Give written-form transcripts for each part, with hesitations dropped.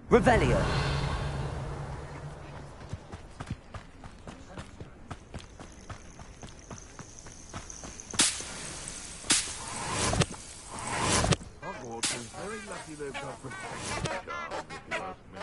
Revelio. Hogwarts is very lucky they've got protection guards, if you ask me.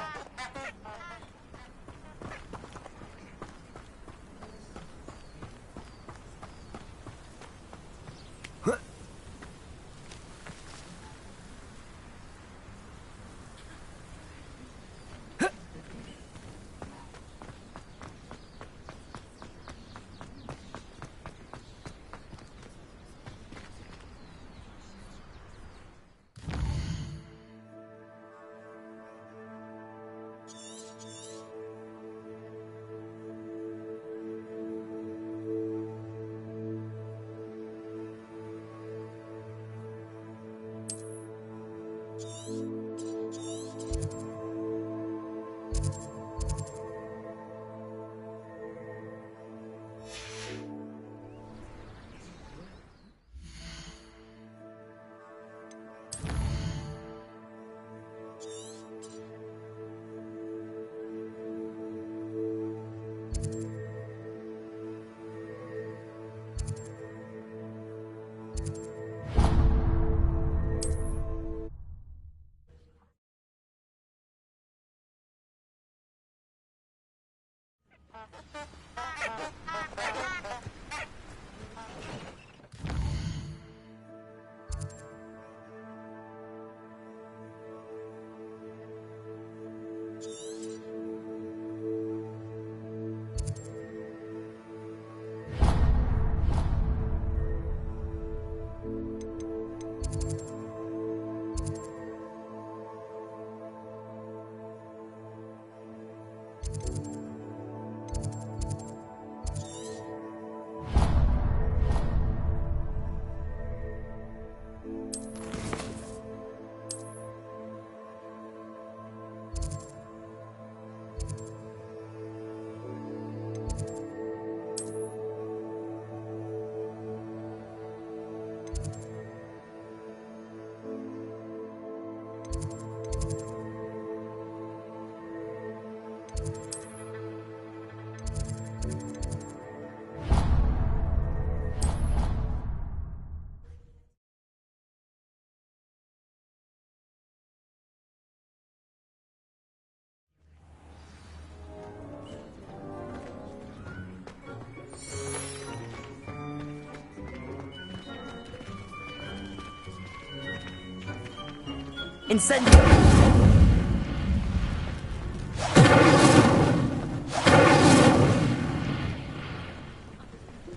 Incendio!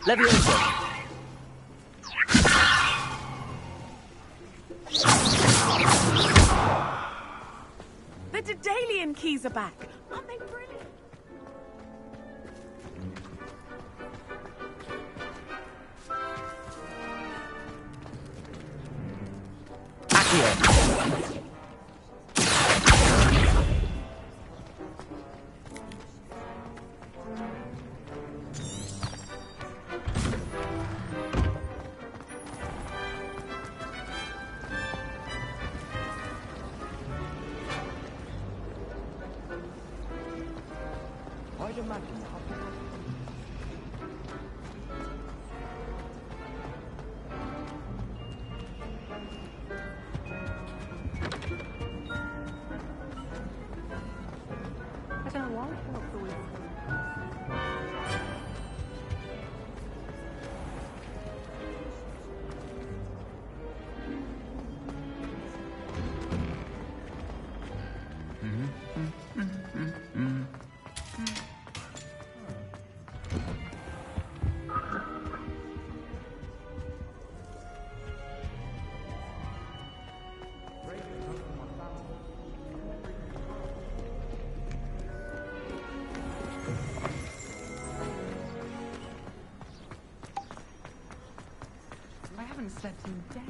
Leviosa! The Daedalian keys are back. Aren't they brilliant? Accio! I'd imagine I don't know why I felt the way. certain day.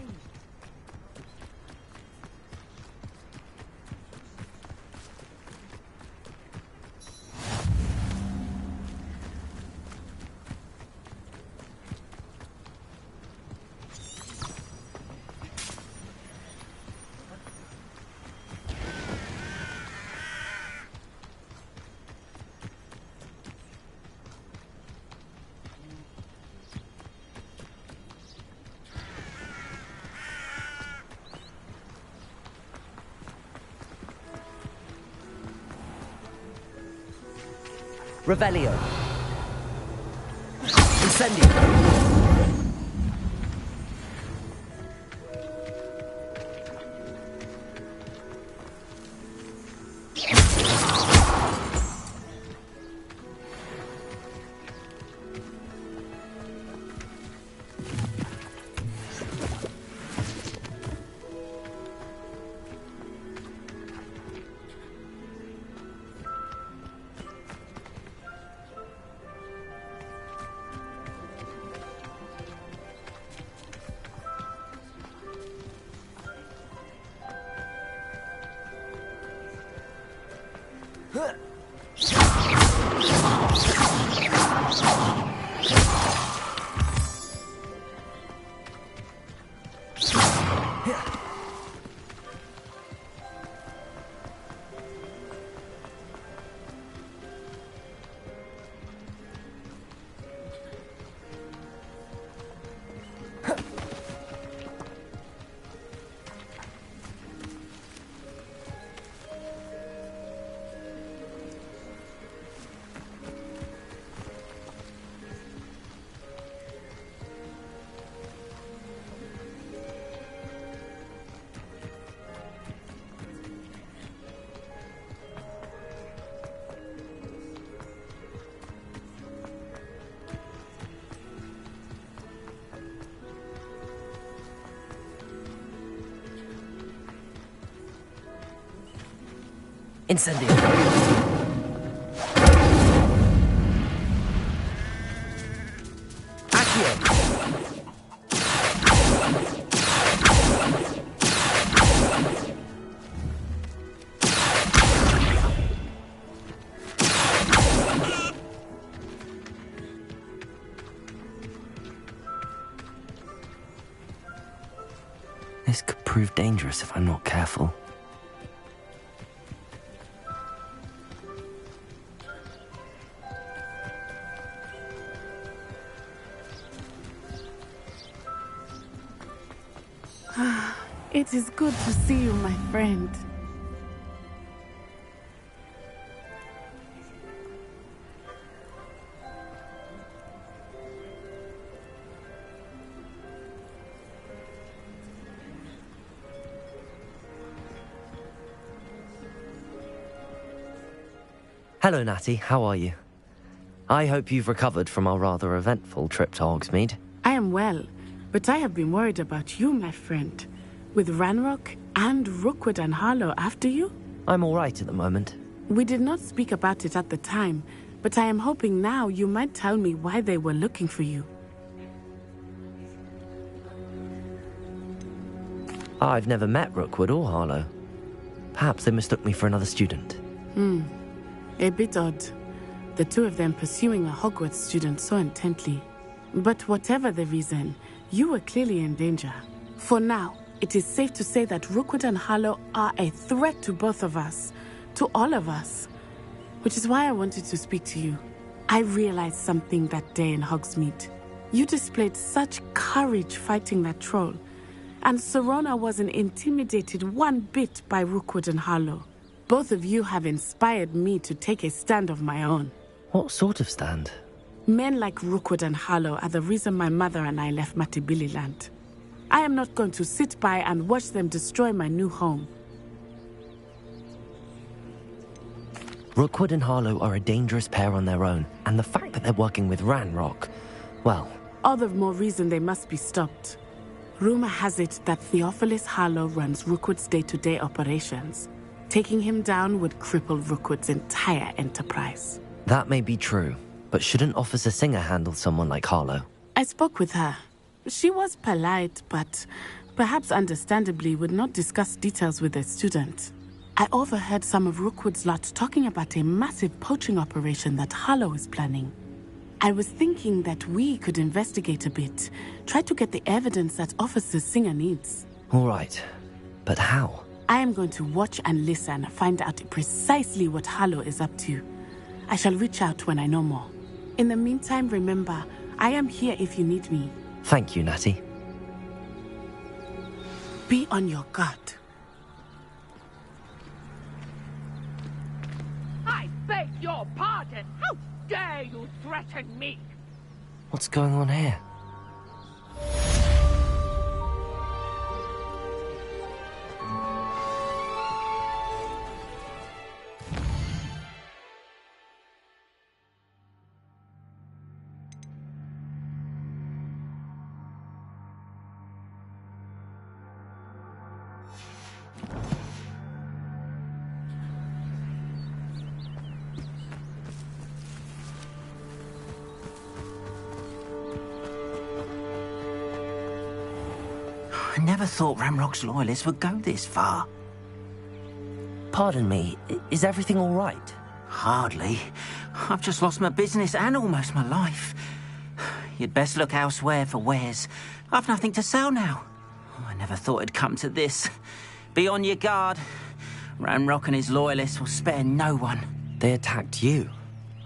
Revelio. Incendio. Incendio. Accio. This could prove dangerous if I'm not careful. It is good to see you, my friend. Hello, Natty. How are you? I hope you've recovered from our rather eventful trip to Hogsmeade. I am well, but I have been worried about you, my friend. With Ranrock and Rookwood and Harlow after you? I'm all right at the moment. We did not speak about it at the time, but I am hoping now you might tell me why they were looking for you. I've never met Rookwood or Harlow. Perhaps they mistook me for another student. A bit odd. The two of them pursuing a Hogwarts student so intently. But whatever the reason, you were clearly in danger. For now, it is safe to say that Rookwood and Harlow are a threat to both of us. To all of us. Which is why I wanted to speak to you. I realized something that day in Hogsmeade. You displayed such courage fighting that troll. And Serona wasn't intimidated one bit by Rookwood and Harlow. Both of you have inspired me to take a stand of my own. What sort of stand? Men like Rookwood and Harlow are the reason my mother and I left Matibili-land. I am not going to sit by and watch them destroy my new home. Rookwood and Harlow are a dangerous pair on their own, and the fact that they're working with Ranrock, well... All the more reason they must be stopped. Rumor has it that Theophilus Harlow runs Rookwood's day-to-day operations. Taking him down would cripple Rookwood's entire enterprise. That may be true, but shouldn't Officer Singer handle someone like Harlow? I spoke with her. She was polite, but perhaps understandably would not discuss details with a student. I overheard some of Rookwood's lot talking about a massive poaching operation that Harlow is planning. I was thinking that we could investigate a bit, try to get the evidence that Officer Singer needs. All right, but how? I am going to watch and listen, find out precisely what Harlow is up to. I shall reach out when I know more. In the meantime, remember, I am here if you need me. Thank you, Natty. Be on your guard. I beg your pardon! How dare you threaten me? What's going on here? I never thought Ramrock's loyalists would go this far. Pardon me, is everything all right? Hardly. I've just lost my business and almost my life. You'd best look elsewhere for wares. I've nothing to sell now. I never thought it'd come to this. Be on your guard. Ramrock and his loyalists will spare no one. They attacked you.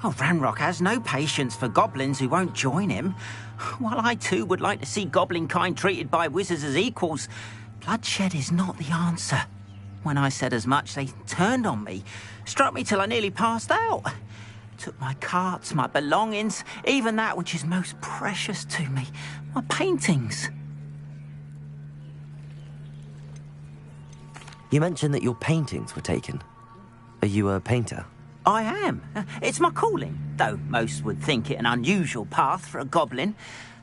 Oh, Ranrock has no patience for goblins who won't join him. While I too would like to see goblin kind treated by wizards as equals, bloodshed is not the answer. When I said as much, they turned on me, struck me till I nearly passed out. Took my carts, my belongings, even that which is most precious to me, my paintings. You mentioned that your paintings were taken. Are you a painter? I am. It's my calling, though most would think it an unusual path for a goblin.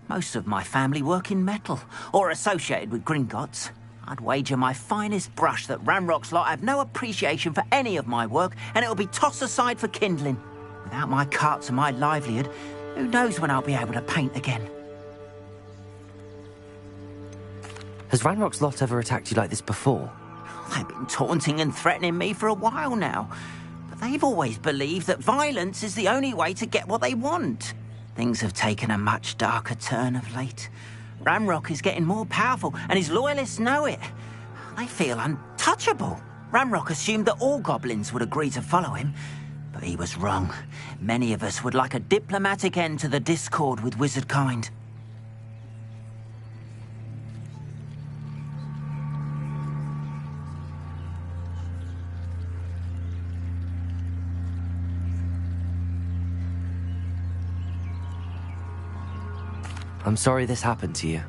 Most of my family work in metal, or associated with Gringotts. I'd wager my finest brush that Ramrock's lot have no appreciation for any of my work, and it'll be tossed aside for kindling. Without my carts and my livelihood, who knows when I'll be able to paint again. Has Ranrock's lot ever attacked you like this before? They've been taunting and threatening me for a while now. They've always believed that violence is the only way to get what they want. Things have taken a much darker turn of late. Ramrock is getting more powerful, and his loyalists know it. They feel untouchable. Ramrock assumed that all goblins would agree to follow him, but he was wrong. Many of us would like a diplomatic end to the discord with wizard kind. I'm sorry this happened to you.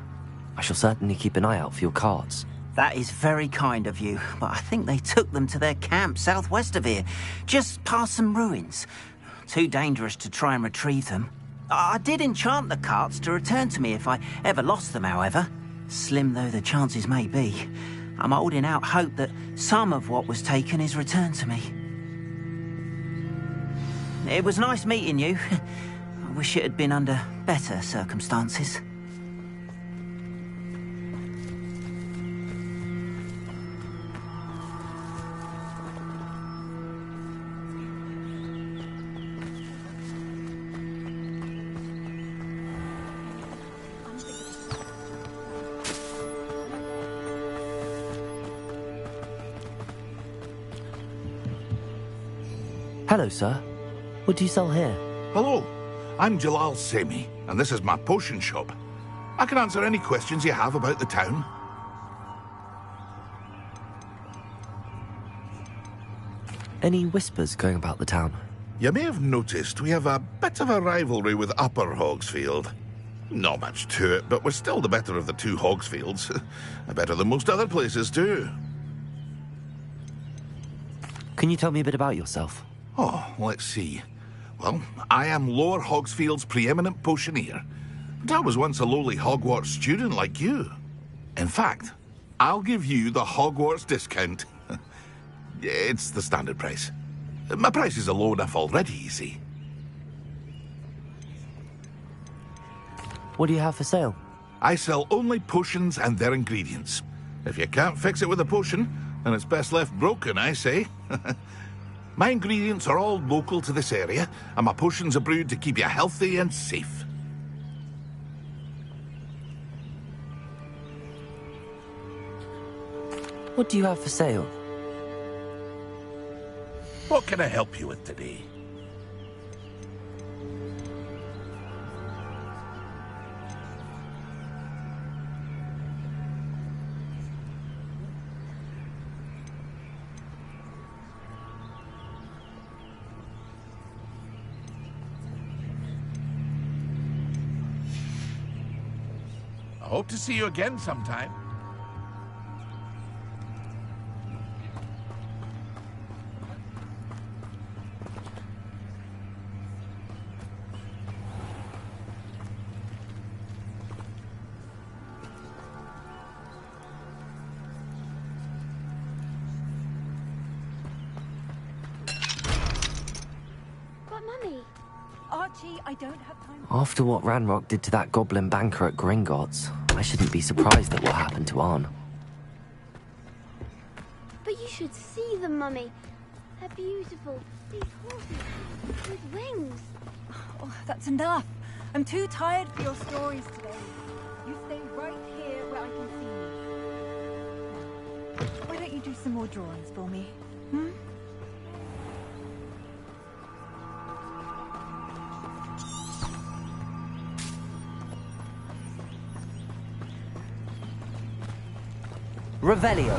I shall certainly keep an eye out for your cards. That is very kind of you, but I think they took them to their camp southwest of here, just past some ruins. Too dangerous to try and retrieve them. I did enchant the carts to return to me if I ever lost them, however. Slim though the chances may be, I'm holding out hope that some of what was taken is returned to me. It was nice meeting you. I wish it had been under better circumstances. Hello, sir. What do you sell here? Hello, I'm Jalal Semi, and this is my potion shop. I can answer any questions you have about the town. Any whispers going about the town? You may have noticed we have a bit of a rivalry with Upper Hogsfield. Not much to it, but we're still the better of the two Hogsfields. Better than most other places, too. Can you tell me a bit about yourself? Oh, let's see. Well, I am Lower Hogsfield's preeminent potioneer. But I was once a lowly Hogwarts student like you. In fact, I'll give you the Hogwarts discount. It's the standard price. My prices are low enough already, you see. What do you have for sale? I sell only potions and their ingredients. If you can't fix it with a potion, then it's best left broken, I say. My ingredients are all local to this area, and my potions are brewed to keep you healthy and safe. What do you have for sale? What can I help you with today? I hope to see you again sometime. But Mummy... Archie, I don't have time. After what Ranrock did to that goblin banker at Gringotts, I shouldn't be surprised at what happened to Arn. But you should see them, Mummy. They're beautiful. These horses with wings. Oh, that's enough. I'm too tired for your stories today. You stay right here where I can see you. Now, why don't you do some more drawings for me? Hmm? Revelio.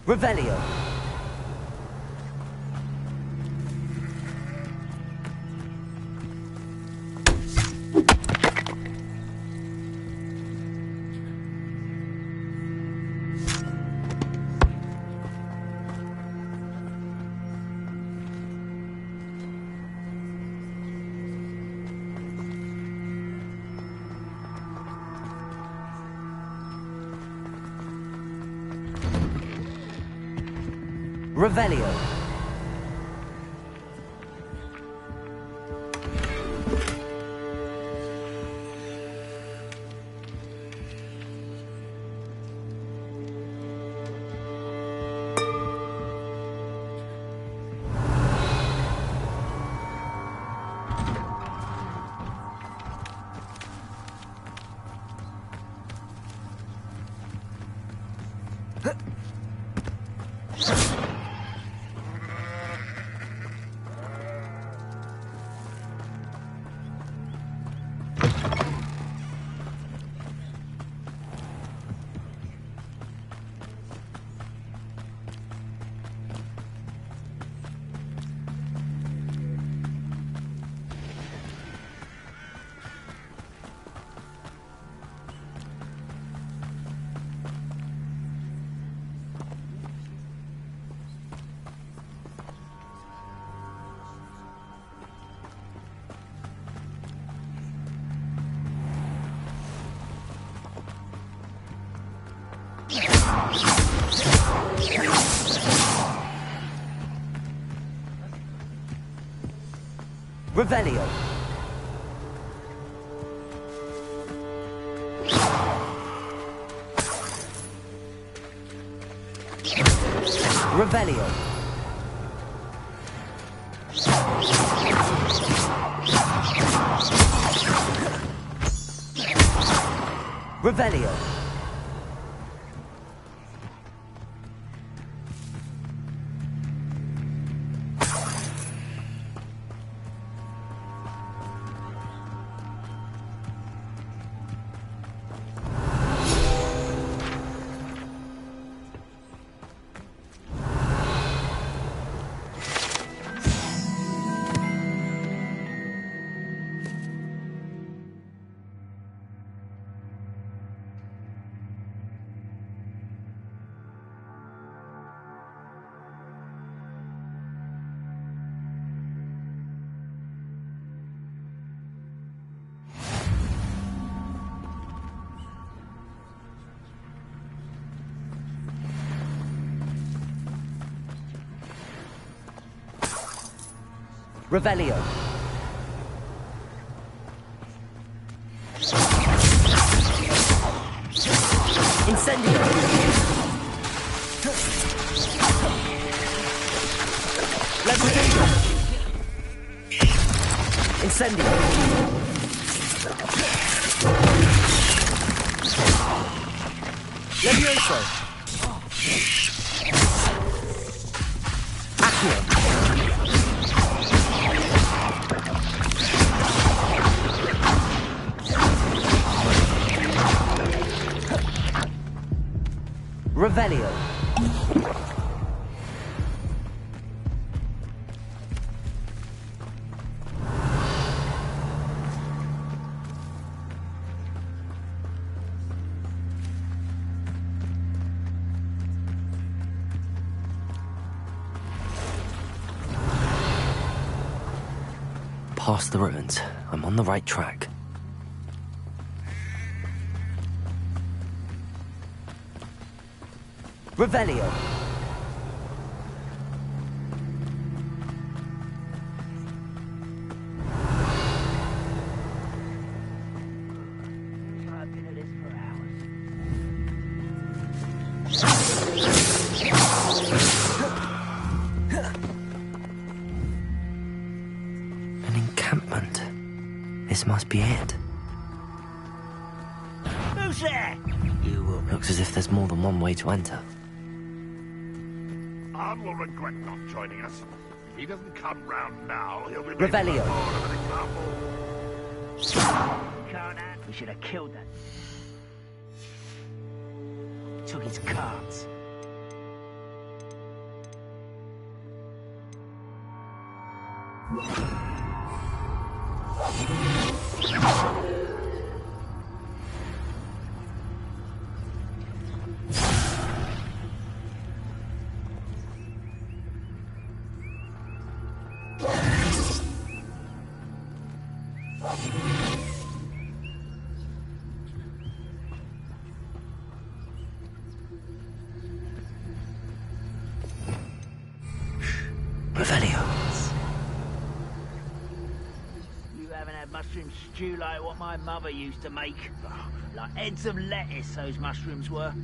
Revelio. Revelio. Revelio. Revelio. Revelio. Revelio. Incendio. Levitation. Incendio. Levioso. Accio. Revelio. Past the ruins. I'm on the right track. Revelio. I've been at this for hours. An encampment. This must be it. Who's there? Looks as if there's more than one way to enter. Arn will regret not joining us. If he doesn't come round now, he'll be Revelio. making more of an example. Can't act. We should have killed that. Took his cards. Revelio. You haven't had mushroom stew like what my mother used to make. Like heads of lettuce, those mushrooms were.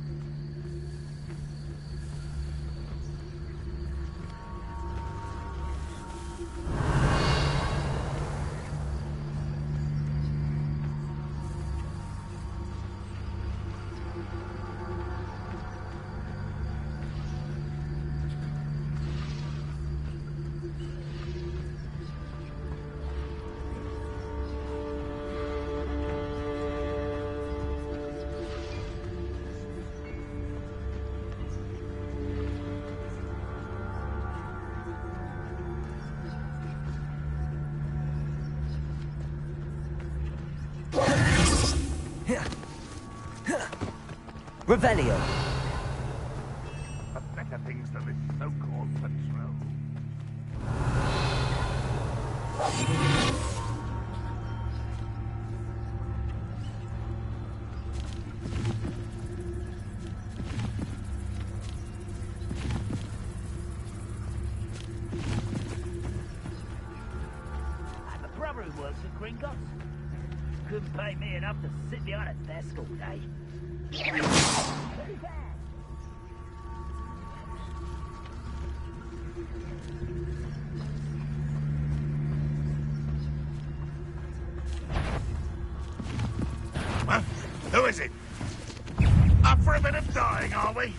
Revelio. But better things than this so-called patrol. I have a brother who works at Gringotts. Couldn't pay me enough to sit behind a desk all day. Huh? Who is it? Up for a bit of dying, are we?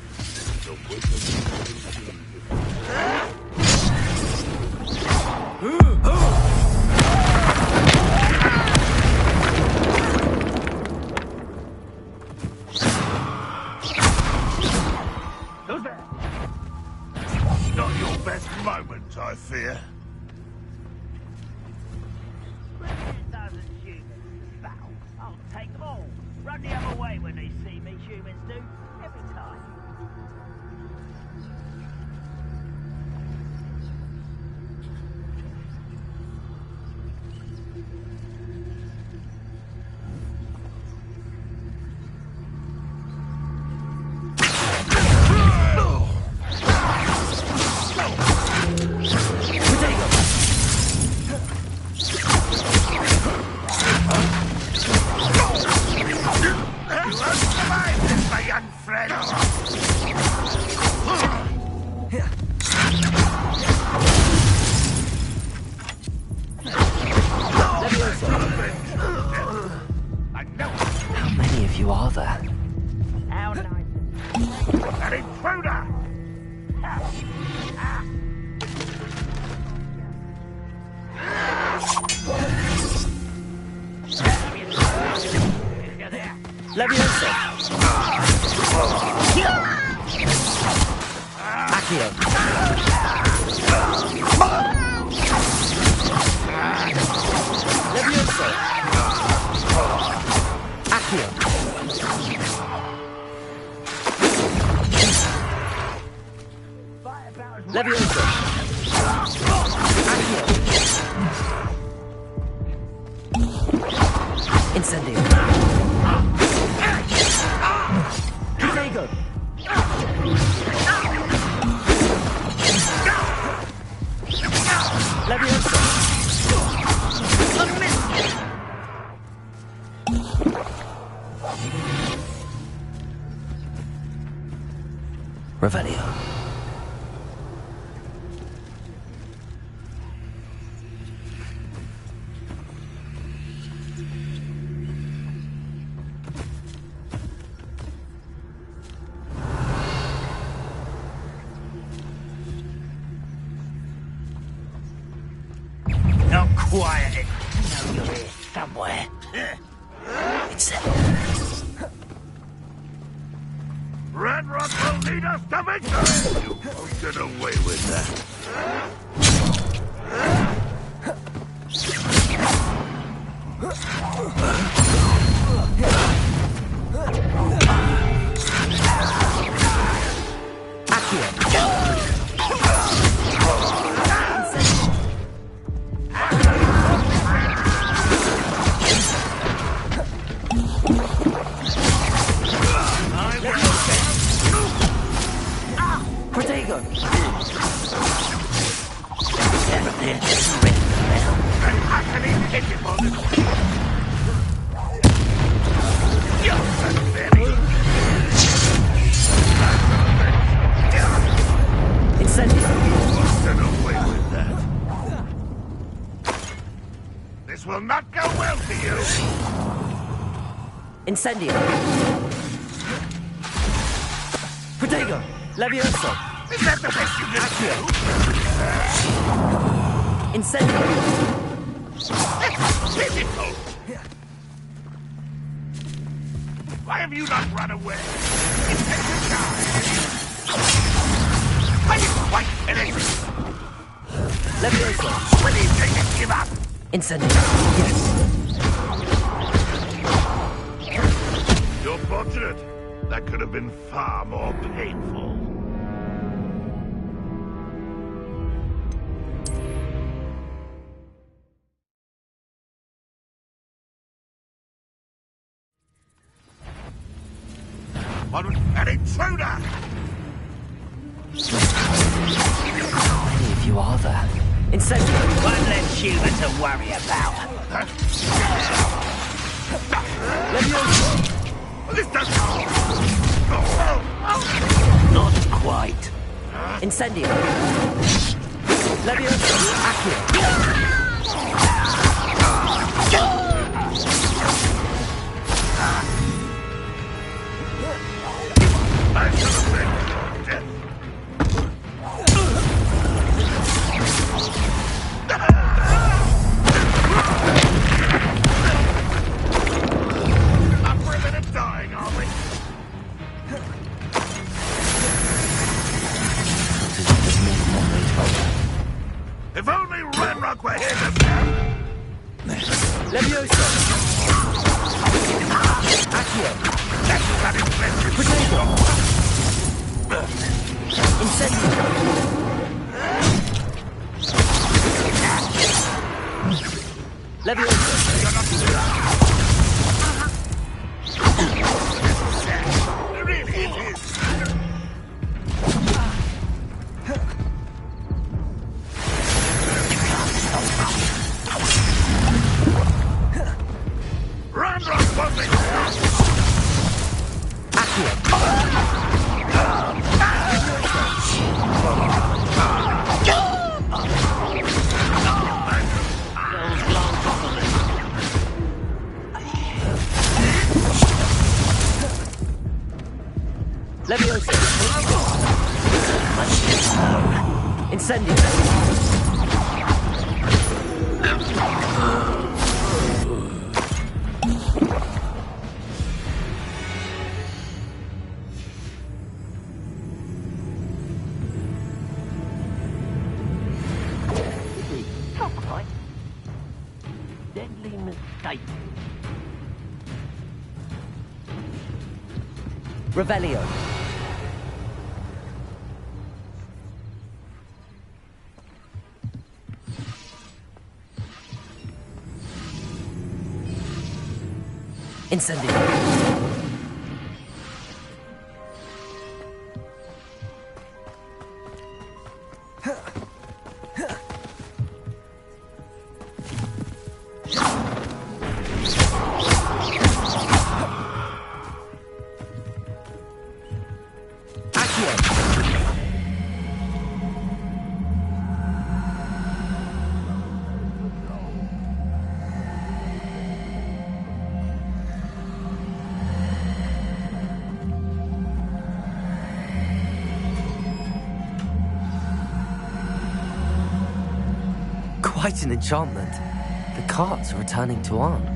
Who's there? Not your best moment, I fear. President doesn't humans battle. I'll take them all. Run the other way when they see me, humans do. Every time. Levioso. Accio. Levioso. Accio. Levioso. Accio. Incendio. Protego. Levioso. Revelio. Not quiet. I know you're here somewhere. It's Ranrock will lead us to victory! You won't get away with that. Protego. Incendio. Get away with that. This will not go well for you. Incendio. Protego. Levioso. Is that the best you can do? Incendio. It's pitiful. Why have you not run away? Intend to die. Are you quite finished? Levioso. When do you think to give up? Incendio. Yes. You're fortunate. That could have been far more painful. An intruder! Many of you are there. Incendio. One less human to worry about. Levioso. This doesn't... Not quite. Incendio. Levioso. Accio. I should have been dead. Up for a minute dying, are we? If only Ranrock were here to stand. Levioso. Accio. That's that impressive. Protego. Incendio. Levioso. Really, it is. Ranrock won't be stopped. Accio. escape. Revelio. Incendio. Quite an enchantment. The carts are returning to Arn.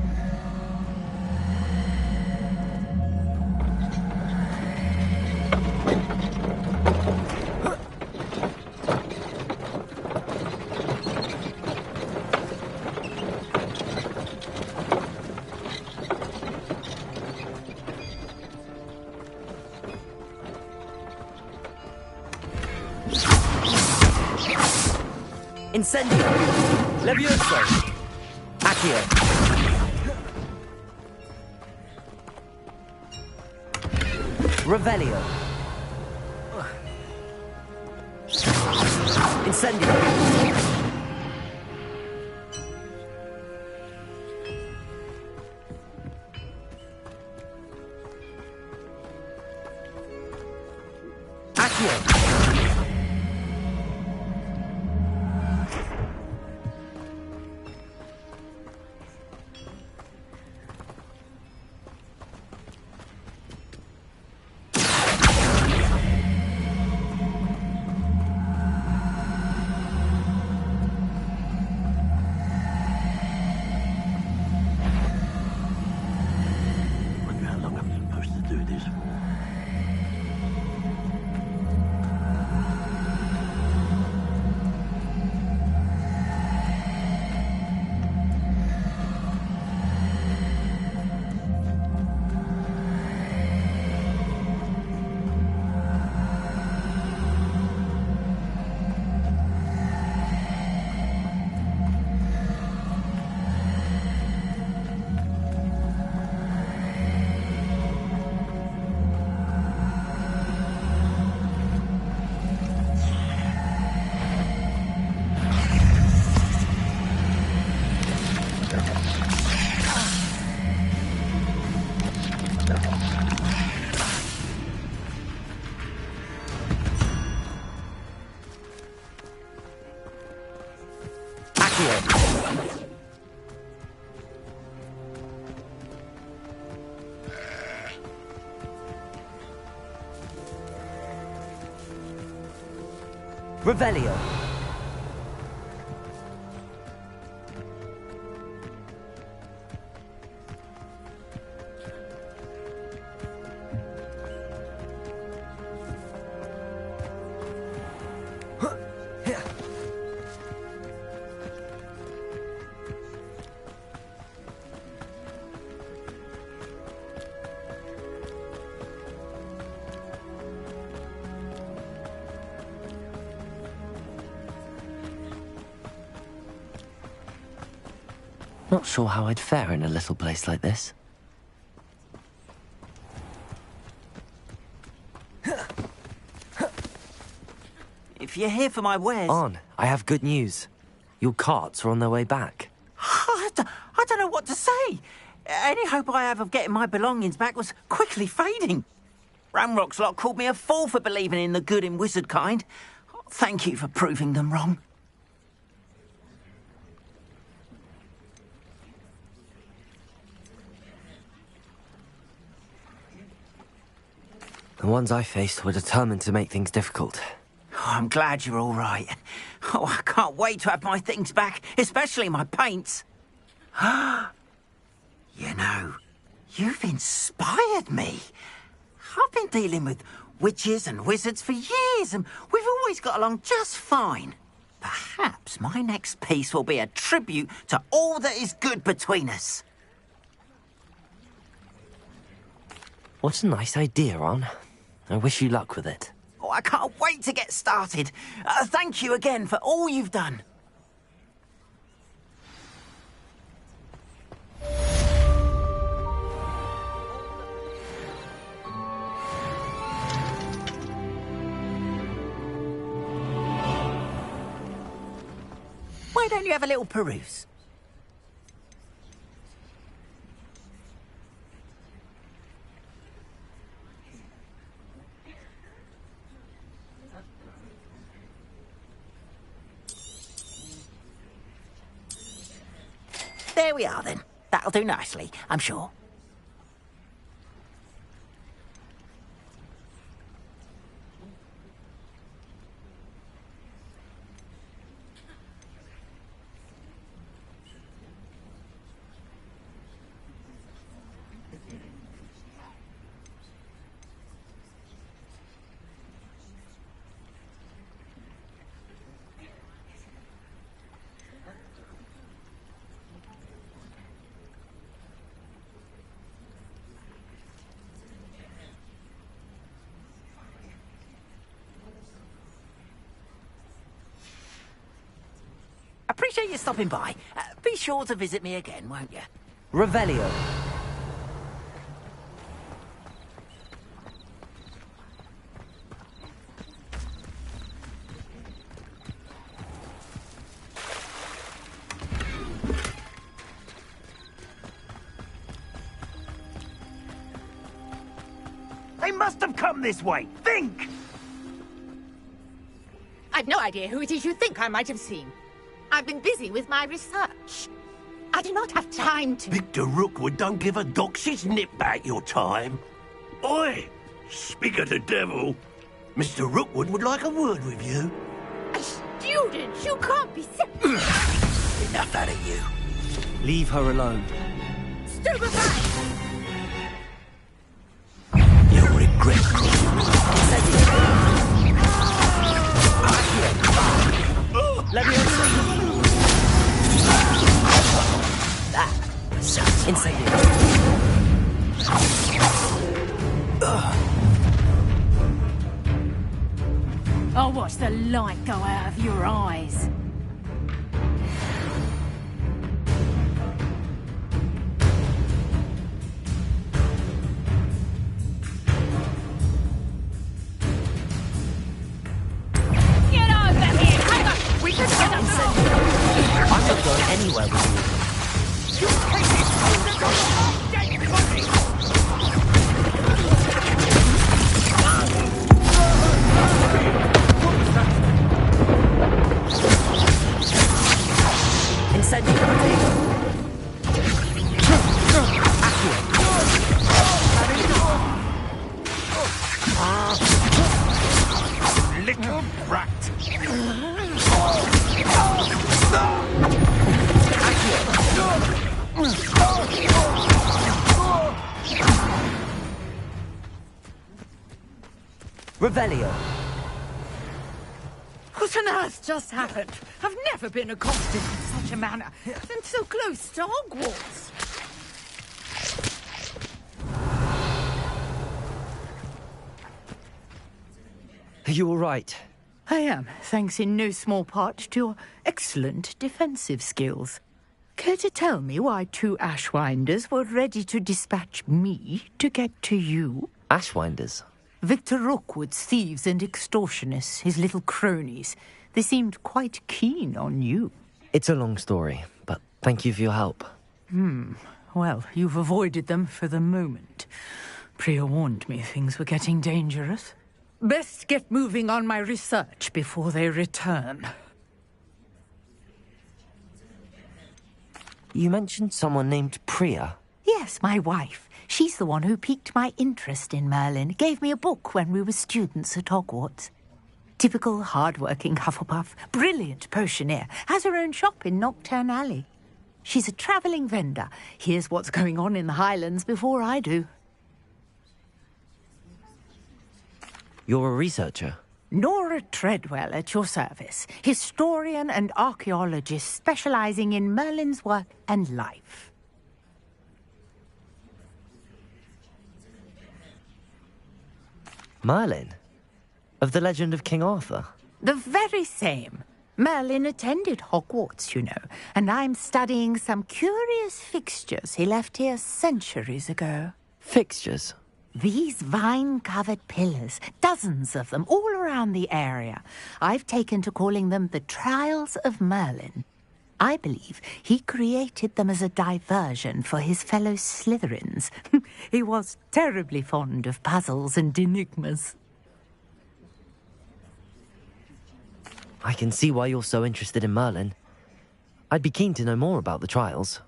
Incendio! Levioso! Accio! Revelio! Incendio! Accio! Wonder how long I'm supposed to do this for. Revelio! Not sure how I'd fare in a little place like this. If you're here for my wares... Arn, I have good news. Your carts are on their way back. I don't know what to say. Any hope I have of getting my belongings back was quickly fading. Ramrock's lot called me a fool for believing in the good in wizard kind. Thank you for proving them wrong. The ones I faced were determined to make things difficult. Oh, I'm glad you're all right. Oh, I can't wait to have my things back, especially my paints. You know, you've inspired me. I've been dealing with witches and wizards for years, and we've always got along just fine. Perhaps my next piece will be a tribute to all that is good between us. What a nice idea, Ron. I wish you luck with it. Oh, I can't wait to get started. Thank you again for all you've done. Why don't you have a little peruse? There we are, then. That'll do nicely, I'm sure. Appreciate you stopping by. Be sure to visit me again, won't you? Revelio. They must have come this way. Think! I've no idea who it is you think I might have seen. I've been busy with my research. I do not have time to... Victor Rookwood don't give a doxy's nip back your time. Oi! Speak of the devil. Mr. Rookwood would like a word with you. A student? You can't be... Enough out of you. Leave her alone. Stupefy! You'll regret Let me on. That sounds Inside. I'll watch the light go out of your eyes. Get over here! Hang on! We can get up now! I'm not going anywhere with you. You take it! Dead body! Little brat. Revelio. What on earth just happened? I've never been accosted in such a manner, and so close to Hogwarts. Are you all right? I am, thanks in no small part to your excellent defensive skills. Care to tell me why two Ashwinders were ready to dispatch me to get to you? Ashwinders? Victor Rookwood's thieves and extortionists, his little cronies. They seemed quite keen on you. It's a long story, but thank you for your help. Well, you've avoided them for the moment. Priya warned me things were getting dangerous. Best get moving on my research before they return. You mentioned someone named Priya. Yes, my wife. She's the one who piqued my interest in Merlin. Gave me a book when we were students at Hogwarts. Typical hard-working Hufflepuff. Brilliant potioneer. Has her own shop in Knockturn Alley. She's a travelling vendor. Hears what's going on in the Highlands before I do. You're a researcher? Nora Treadwell at your service. Historian and archaeologist specialising in Merlin's work and life. Merlin? Of the legend of King Arthur? The very same. Merlin attended Hogwarts, you know, and I'm studying some curious fixtures he left here centuries ago. Fixtures? These vine-covered pillars, dozens of them, all around the area. I've taken to calling them the Trials of Merlin. I believe he created them as a diversion for his fellow Slytherins. He was terribly fond of puzzles and enigmas. I can see why you're so interested in Merlin. I'd be keen to know more about the trials.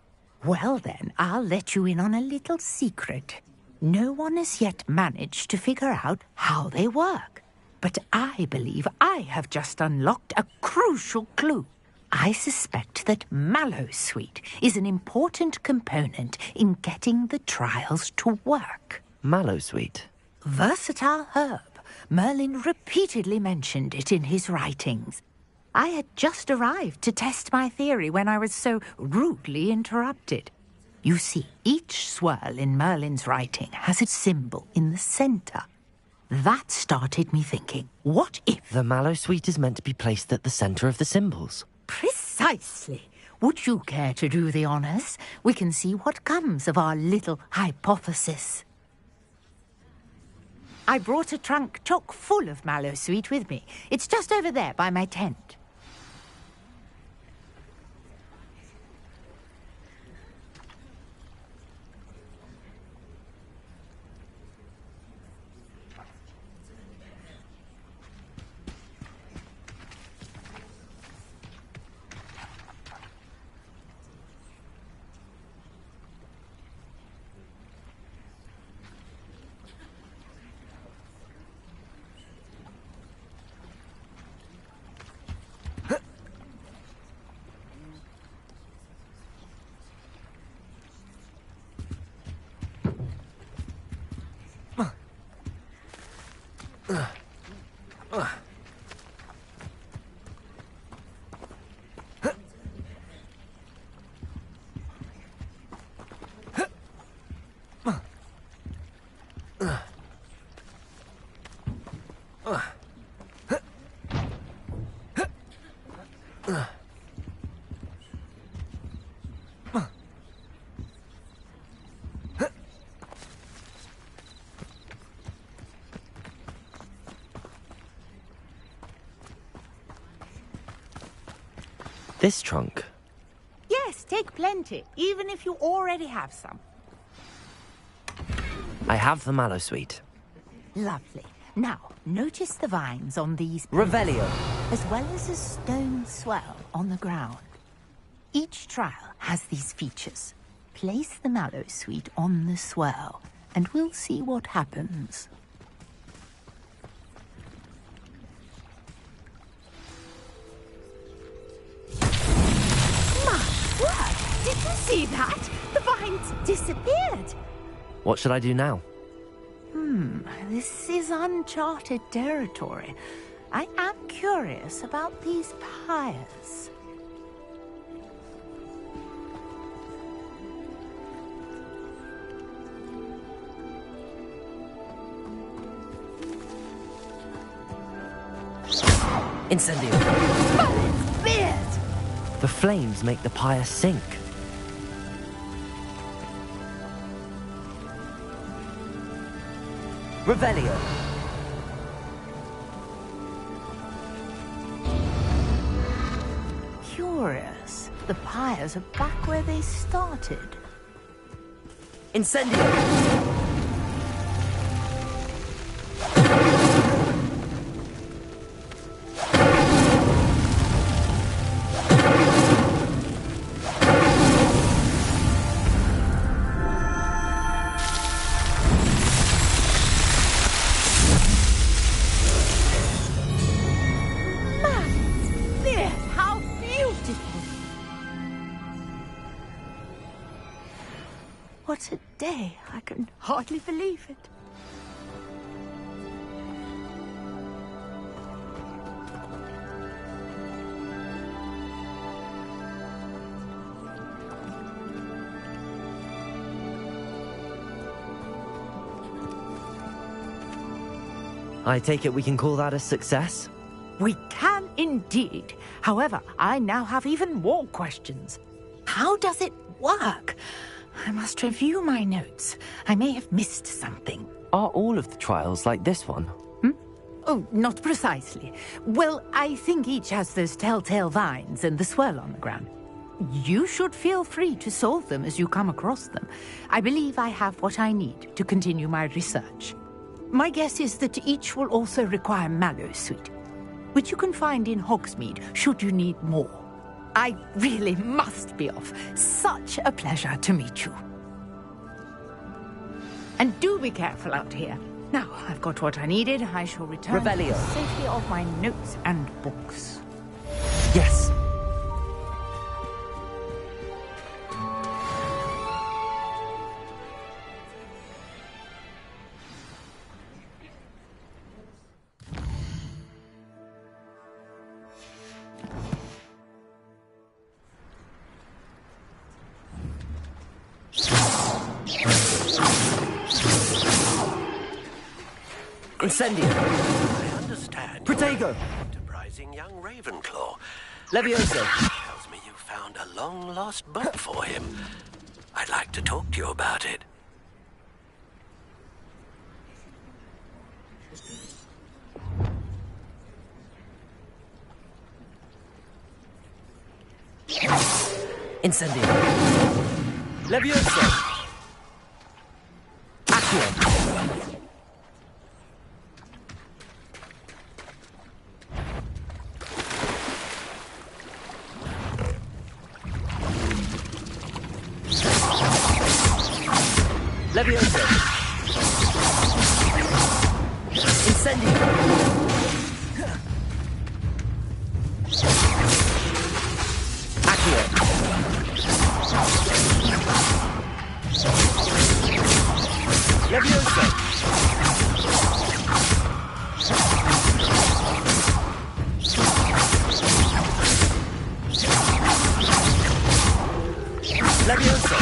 Well then, I'll let you in on a little secret. No one has yet managed to figure out how they work. But I believe I have just unlocked a crucial clue. I suspect that Mallowsweet is an important component in getting the trials to work. Mallowsweet? Versatile herb. Merlin repeatedly mentioned it in his writings. I had just arrived to test my theory when I was so rudely interrupted. You see, each swirl in Merlin's writing has its symbol in the center. That started me thinking, what if... The Mallowsweet is meant to be placed at the center of the symbols. Precisely. Would you care to do the honors? We can see what comes of our little hypothesis. I brought a trunk chock full of Mallowsweet with me. It's just over there by my tent. This trunk? Yes, take plenty, even if you already have some. I have the Mallowsweet. Lovely. Now, notice the vines on these... Revelio. As well as a stone swell on the ground. Each trial has these features. Place the Mallowsweet on the swell, and we'll see what happens. Did you see that? The vines disappeared. What should I do now? This is uncharted territory. I am curious about these pyres. Incendio. Merlin's beard! The flames make the pyre sink. Revelio. Curious. The pyres are back where they started. Incendio. What a day. I can hardly believe it. I take it we can call that a success? We can indeed. However, I now have even more questions. How does it work? I must review my notes. I may have missed something. Are all of the trials like this one? Oh, not precisely. Well, I think each has those telltale vines and the swirl on the ground. You should feel free to solve them as you come across them. I believe I have what I need to continue my research. My guess is that each will also require mallow sweet, which you can find in Hogsmeade should you need more. I really must be off. Such a pleasure to meet you. And do be careful out here. Now, I've got what I needed. I shall return to the safety of my notes and books. Yes. Incendio. I understand. Protego. Enterprising young Ravenclaw. Levioso. Tells me you found a long-lost book for him. I'd like to talk to you about it. Incendio. Levioso. Accio. Levioso. Incendio. Accio. Levioso. Levioso.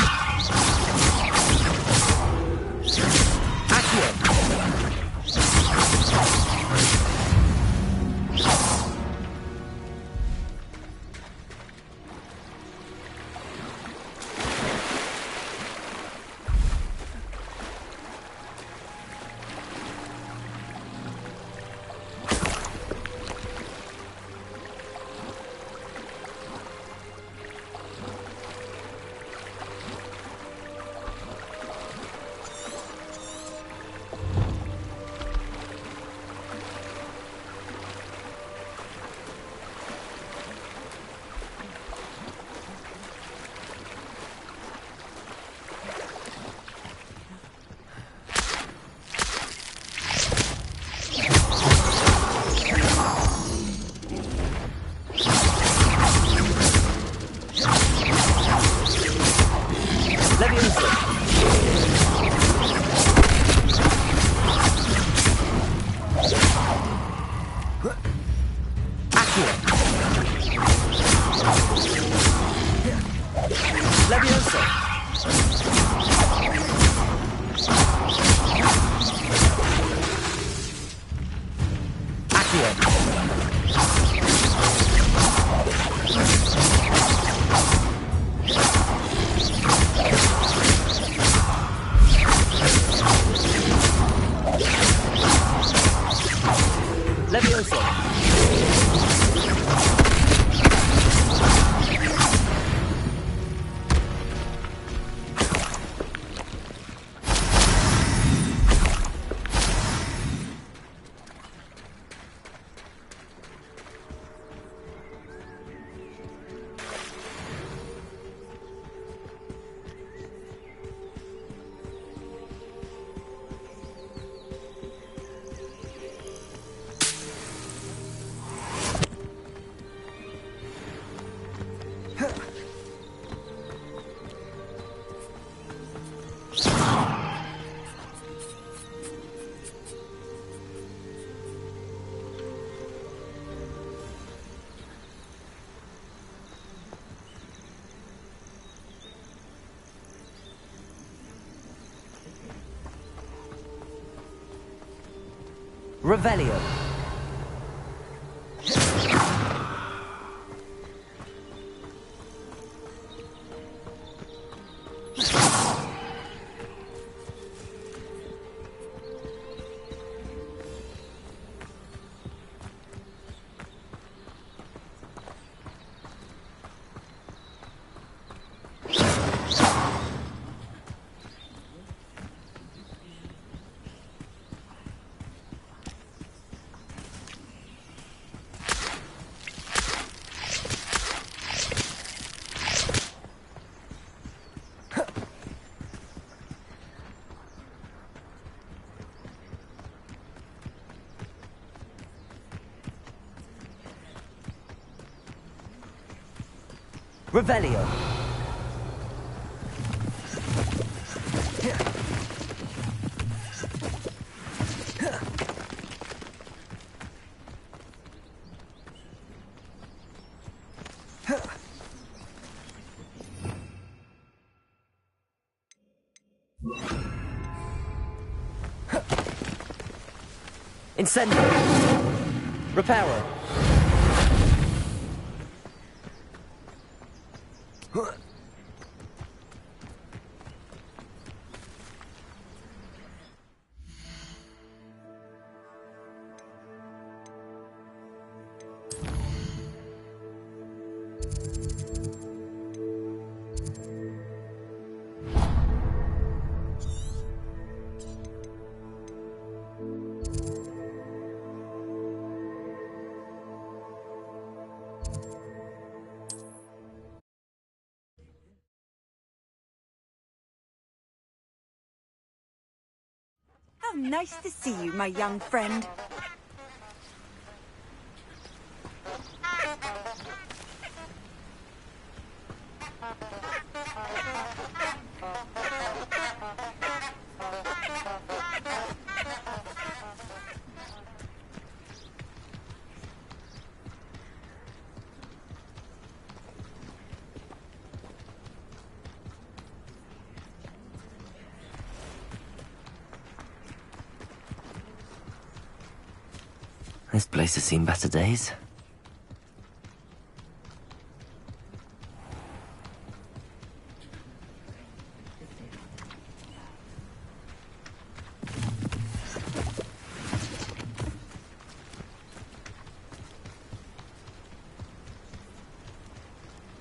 Revelio. Revelio. Incendio. Reparo. How nice to see you, my young friend. This place has seen better days.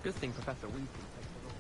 Good thing Professor Weasley takes the role.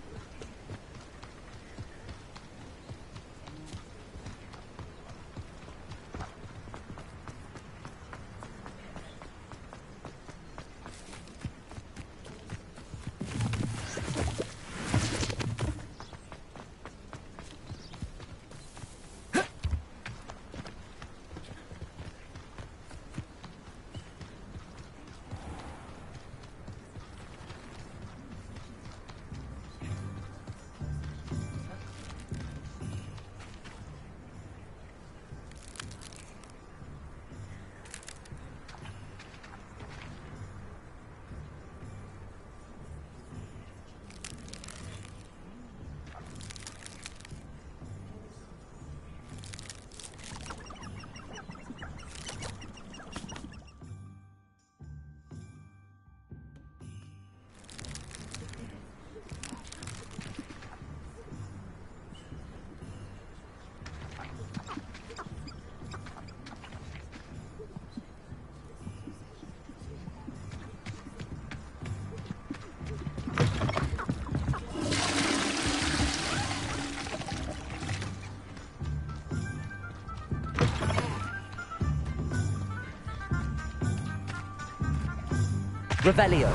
Revelio.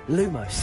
Lumos.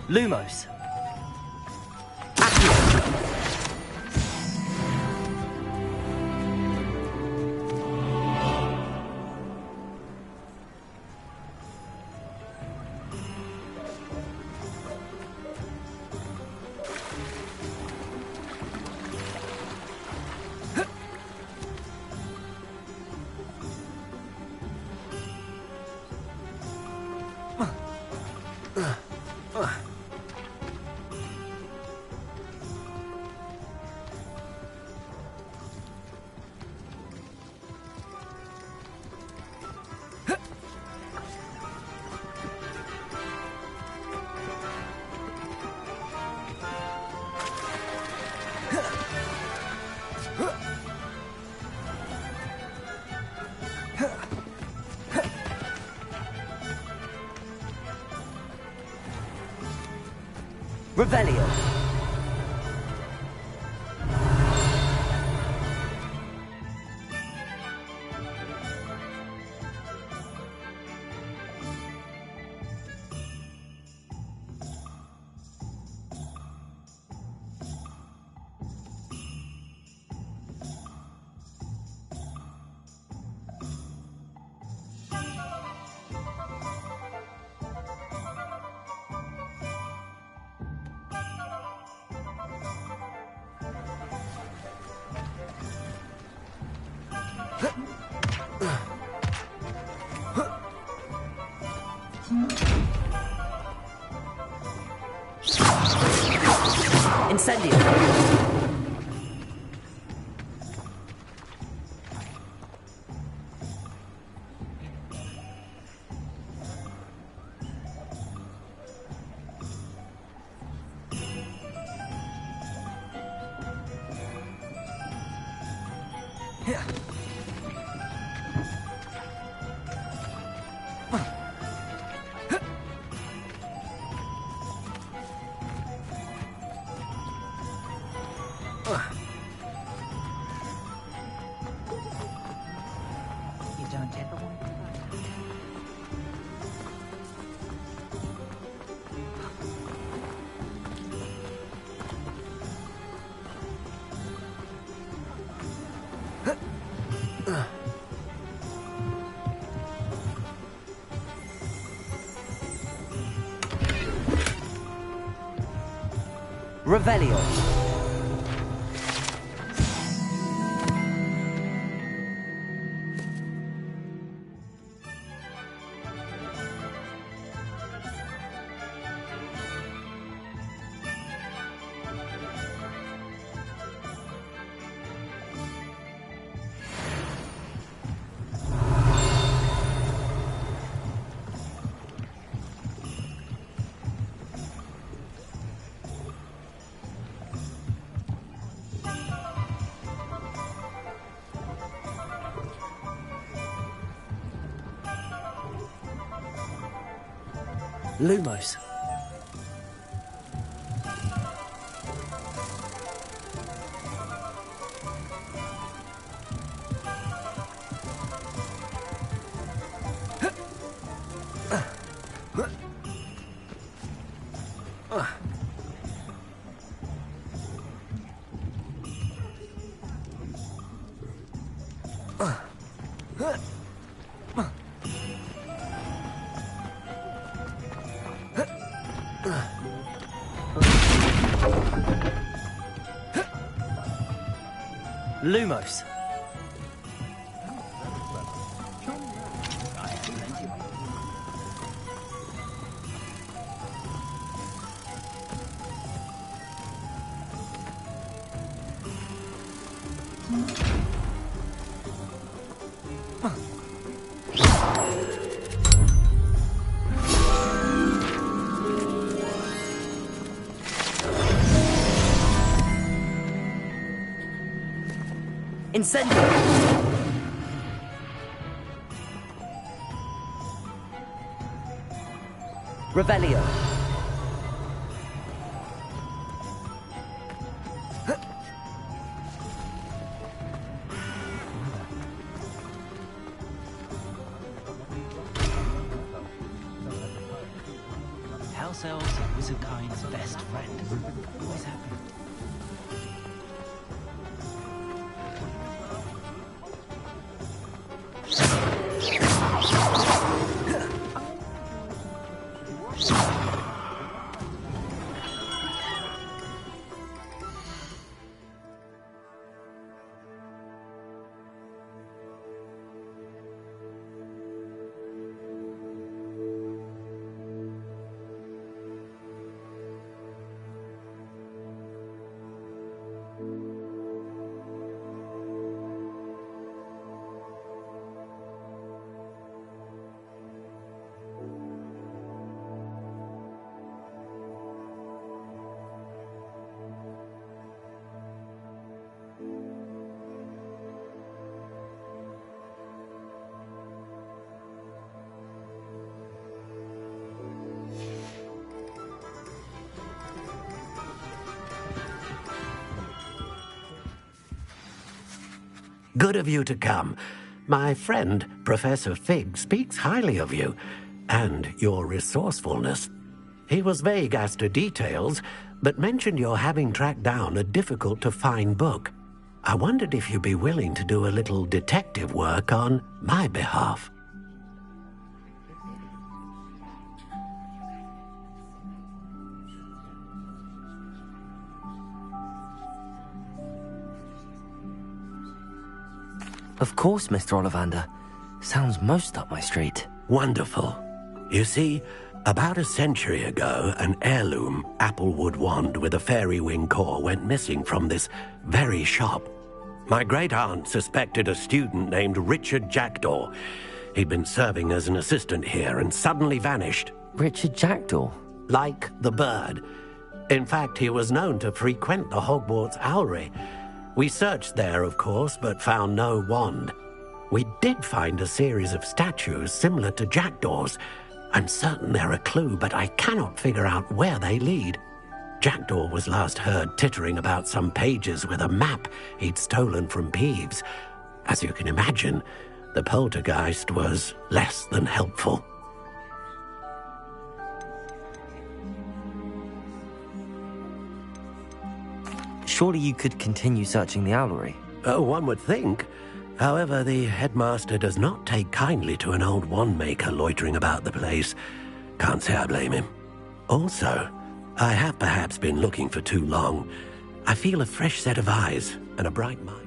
Lumos. Revelio. Incendio. You don't ever want to Revelio. Lumos. Lumos. Incendio. Revelio. ourselves a wizardkind's best friend. Always have been. Good of you to come. My friend, Professor Fig, speaks highly of you, and your resourcefulness. He was vague as to details, but mentioned your having tracked down a difficult-to-find book. I wondered if you'd be willing to do a little detective work on my behalf. Of course, Mr. Ollivander. Sounds most up my street. Wonderful. You see, about a century ago, an heirloom applewood wand with a fairy wing core went missing from this very shop. My great-aunt suspected a student named Richard Jackdaw. He'd been serving as an assistant here and suddenly vanished. Richard Jackdaw? Like the bird. In fact, he was known to frequent the Hogwarts Owlery. We searched there, of course, but found no wand. We did find a series of statues similar to Jackdaw's. I'm certain they're a clue, but I cannot figure out where they lead. Jackdaw was last heard tittering about some pages with a map he'd stolen from Peeves. As you can imagine, the poltergeist was less than helpful. Surely you could continue searching the owlery. Oh, one would think. However, the headmaster does not take kindly to an old wand-maker loitering about the place. Can't say I blame him. Also, I have perhaps been looking for too long. I feel a fresh set of eyes and a bright mind.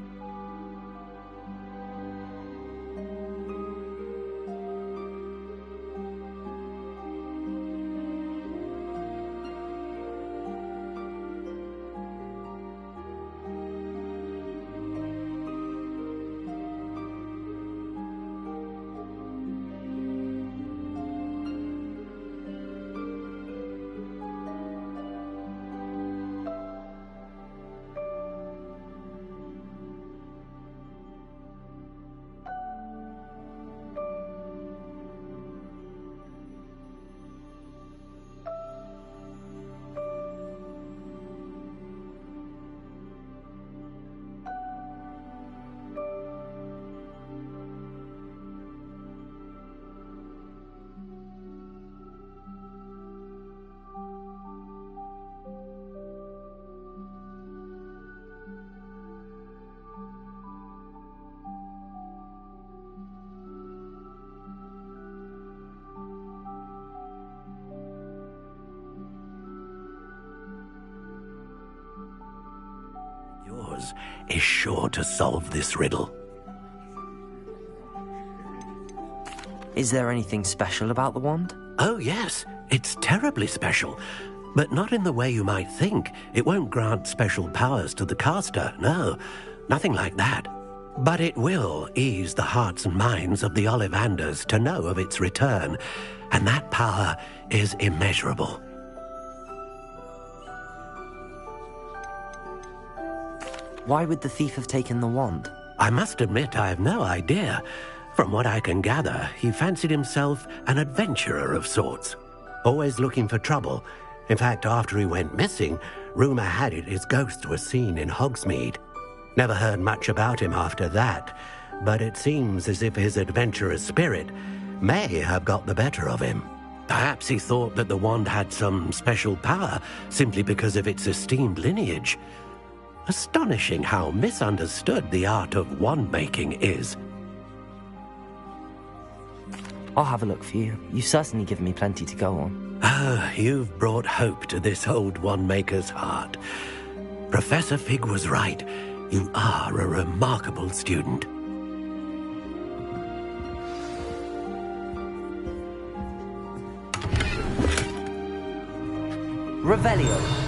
Yours is sure to solve this riddle. Is there anything special about the wand? Oh, yes. It's terribly special. But not in the way you might think. It won't grant special powers to the caster, no. Nothing like that. But it will ease the hearts and minds of the Ollivanders to know of its return. And that power is immeasurable. Why would the thief have taken the wand? I must admit I have no idea. From what I can gather, he fancied himself an adventurer of sorts. Always looking for trouble. In fact, after he went missing, rumour had it his ghost was seen in Hogsmeade. Never heard much about him after that, but it seems as if his adventurous spirit may have got the better of him. Perhaps he thought that the wand had some special power simply because of its esteemed lineage. Astonishing how misunderstood the art of wand-making is. I'll have a look for you. You've certainly given me plenty to go on. Ah, you've brought hope to this old wand-maker's heart. Professor Fig was right. You are a remarkable student. Revelio.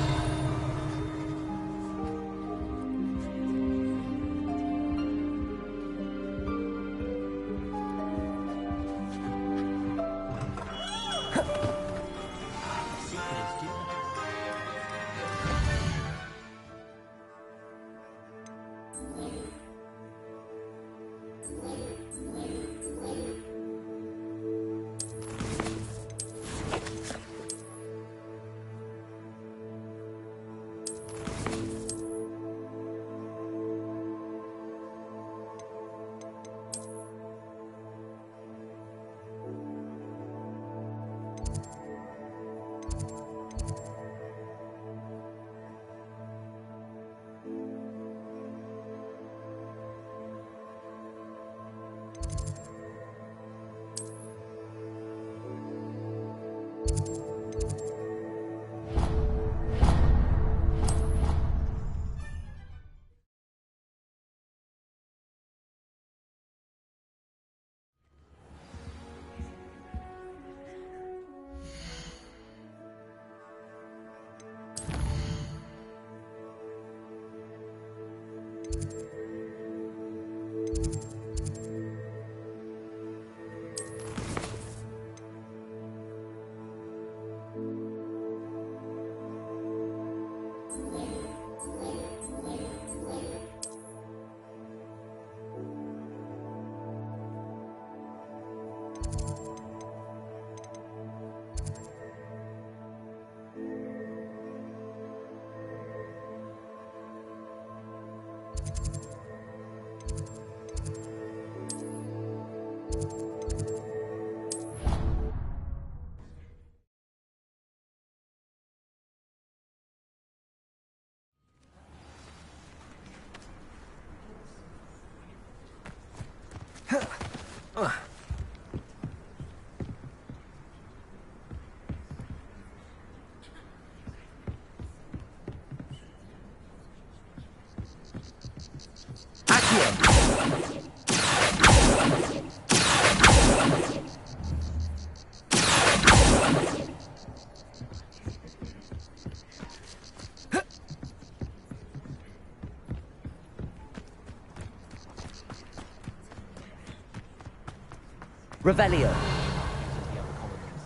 Revelio.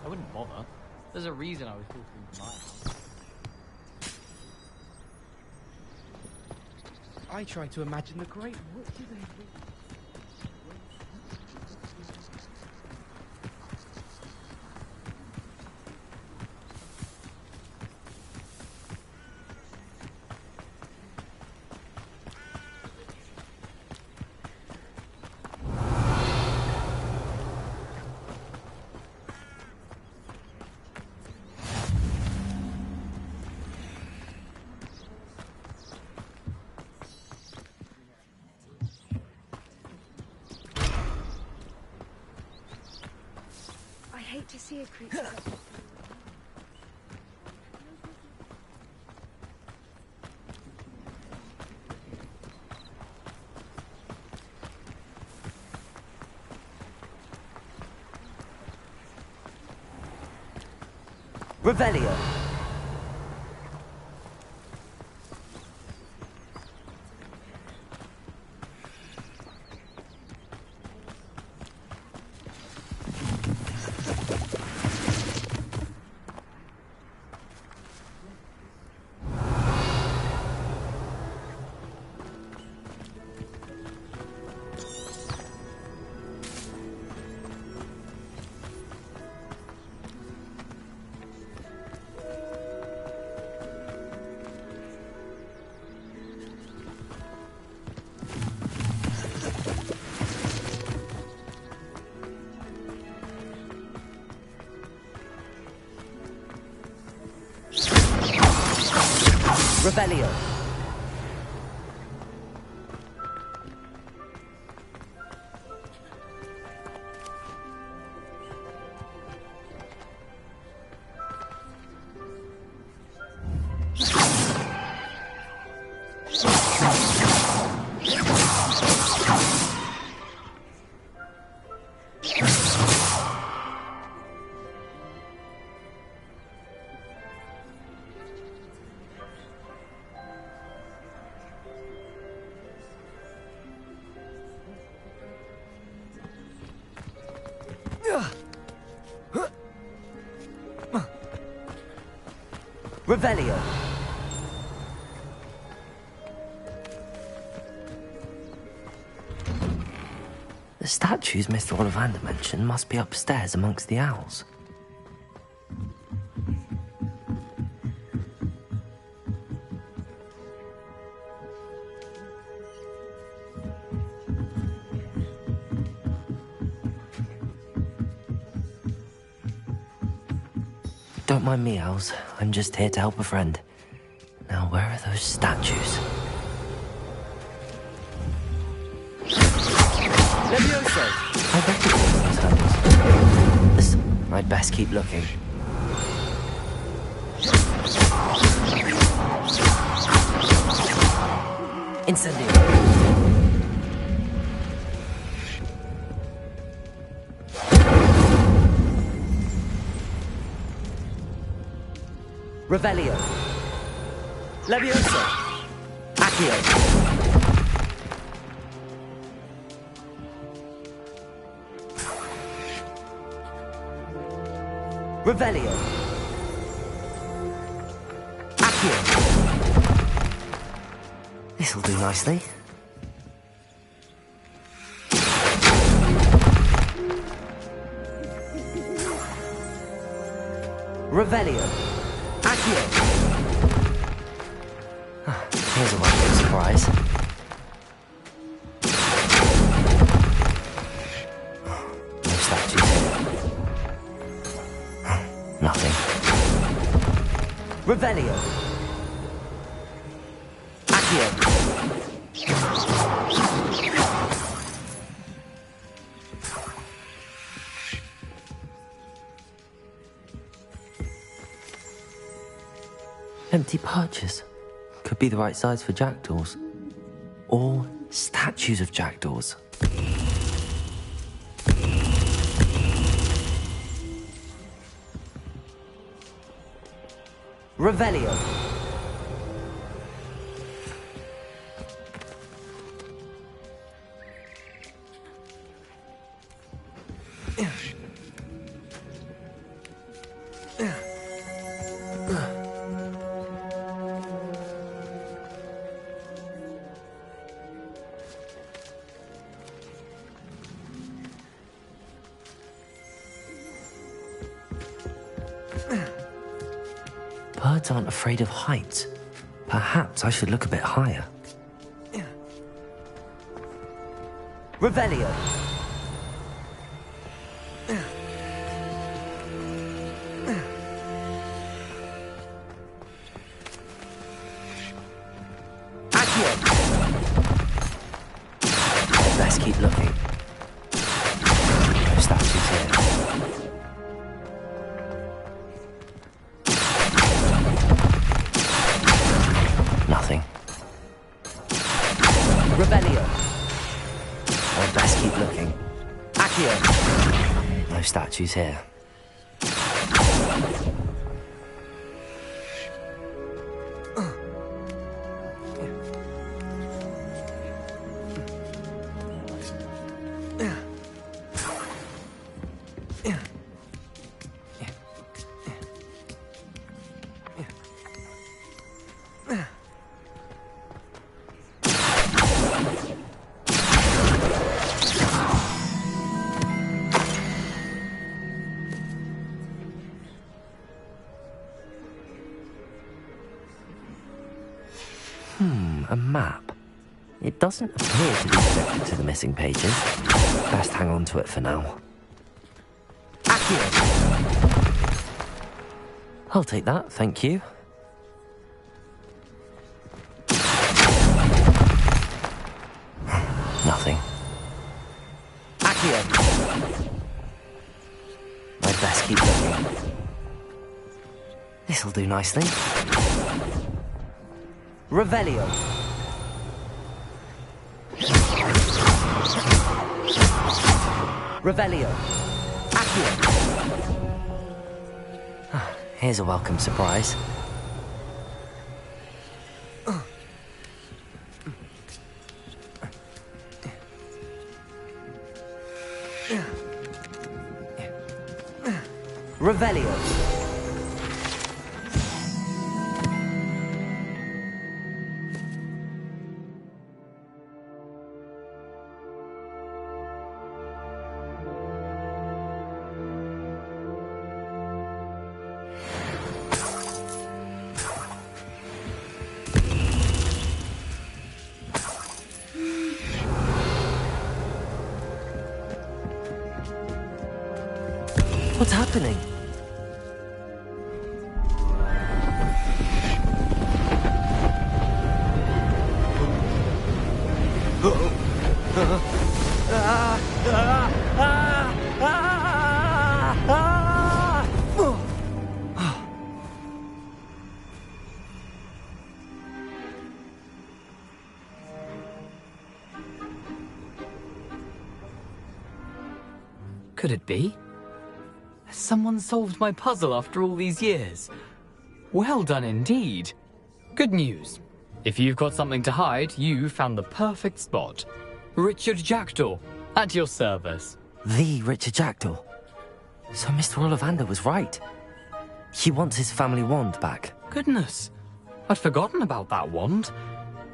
I wouldn't bother. There's a reason I was talking to my house. I try to imagine the great. What do they do? To see a creature. Revelio. Revelio. Revelio. The statues Mr. Ollivander mentioned must be upstairs amongst the owls. Don't mind me, owls. I'm just here to help a friend. Now, where are those statues? Levioso! I recognize those handles. Listen, I'd best keep looking. Incendio! Revelio. Levioso. Accio. Revelio. Accio. This'll do nicely. Revelio. Here's a welcome surprise. No statues here. Nothing. Revelio. Accio. Empty perches. Could be the right size for jackdaws. Or statues of jackdaws. Revelio. Birds aren't afraid of heights. Perhaps I should look a bit higher. Revelio. Accio. Let's keep looking. No statues here. Nothing. Revelio. I'd best keep looking. Accio. No statues here. A map. It doesn't appear to be connected to the missing pages. Best hang on to it for now. Accio. I'll take that, thank you. That'll do nicely. Revelio. Revelio. Accio. Here's a welcome surprise. Revelio. What's happening? Could it be? Has someone solved my puzzle after all these years? Well done indeed. Good news. If you've got something to hide, you found the perfect spot. Richard Jackdaw, at your service. The Richard Jackdaw. So Mr. Ollivander was right. He wants his family wand back. Goodness, I'd forgotten about that wand.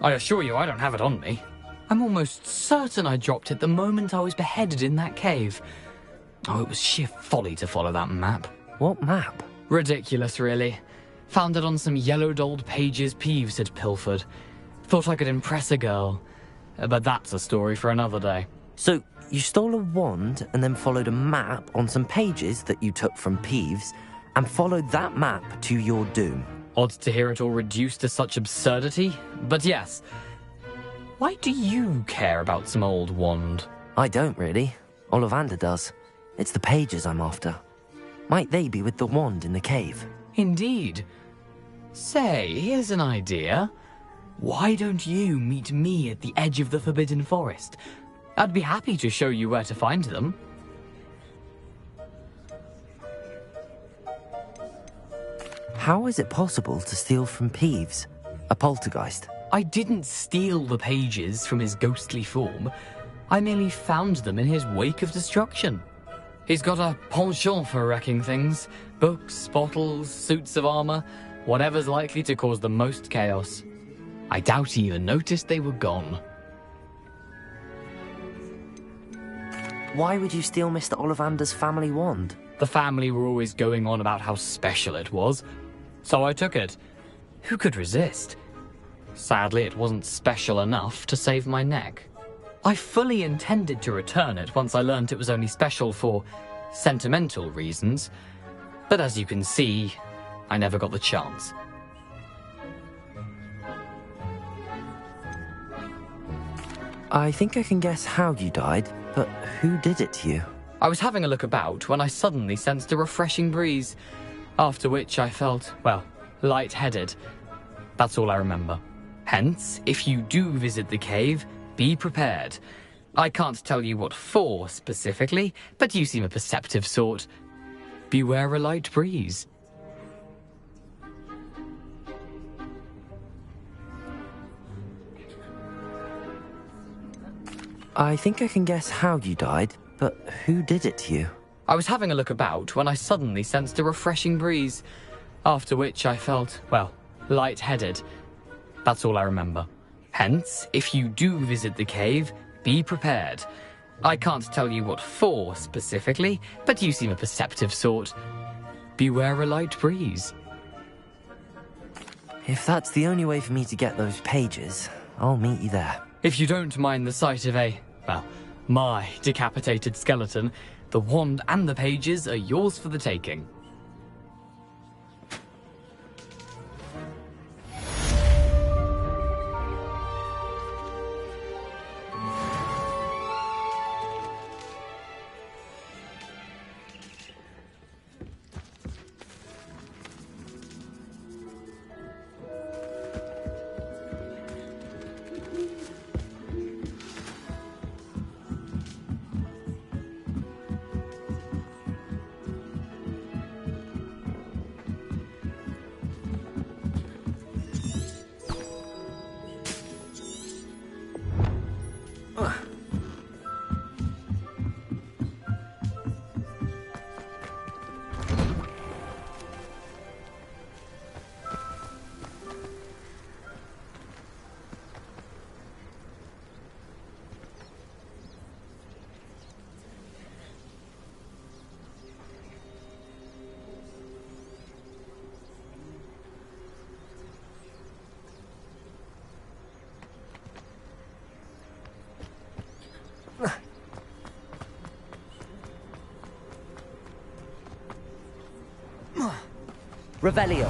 I assure you I don't have it on me. I'm almost certain I dropped it the moment I was beheaded in that cave. Oh, it was sheer folly to follow that map. What map? Ridiculous, really. Found it on some yellowed old pages Peeves had pilfered. Thought I could impress a girl. But that's a story for another day. So, you stole a wand and then followed a map on some pages that you took from Peeves and followed that map to your doom. Odd to hear it all reduced to such absurdity, but yes. Why do you care about some old wand? I don't, really. Ollivander does. It's the pages I'm after. Might they be with the wand in the cave? Indeed. Say, here's an idea. Why don't you meet me at the edge of the Forbidden Forest? I'd be happy to show you where to find them. How is it possible to steal from Peeves? A poltergeist? I didn't steal the pages from his ghostly form. I merely found them in his wake of destruction. He's got a penchant for wrecking things. Books, bottles, suits of armor, whatever's likely to cause the most chaos. I doubt he even noticed they were gone. Why would you steal Mr. Ollivander's family wand? The family were always going on about how special it was, so I took it. Who could resist? Sadly, it wasn't special enough to save my neck. I fully intended to return it once I learned it was only special for sentimental reasons, but as you can see, I never got the chance. I think I can guess how you died, but who did it to you? I was having a look about when I suddenly sensed a refreshing breeze, after which I felt, well, lightheaded. That's all I remember. Hence, if you do visit the cave, be prepared. I can't tell you what for specifically, but you seem a perceptive sort. Beware a light breeze. I think I can guess how you died, but who did it to you? I was having a look about when I suddenly sensed a refreshing breeze, after which I felt, well, lightheaded. That's all I remember. Hence, if you do visit the cave, be prepared. I can't tell you what for specifically, but you seem a perceptive sort. Beware a light breeze. If that's the only way for me to get those pages, I'll meet you there. If you don't mind the sight of my decapitated skeleton, the wand and the pages are yours for the taking. Revelio.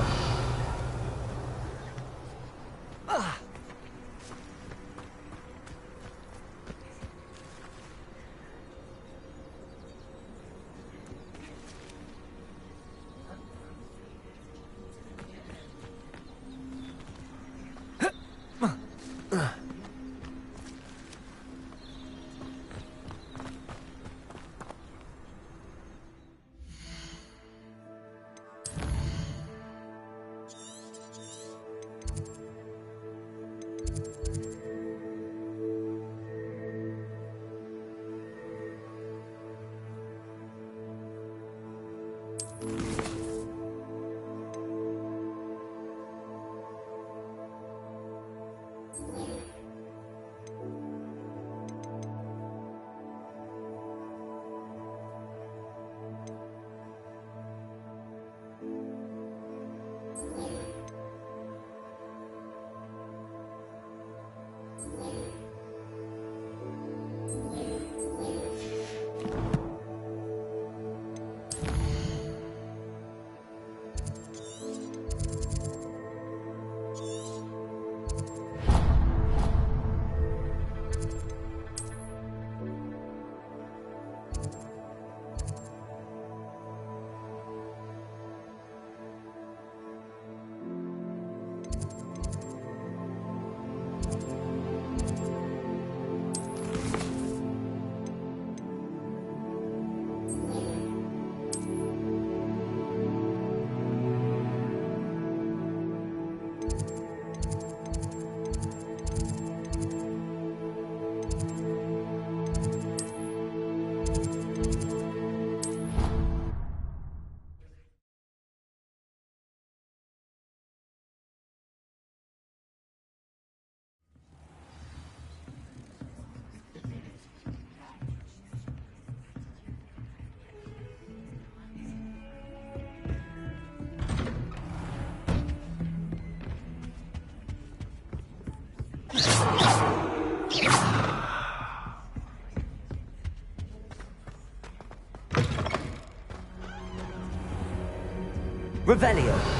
Revelio.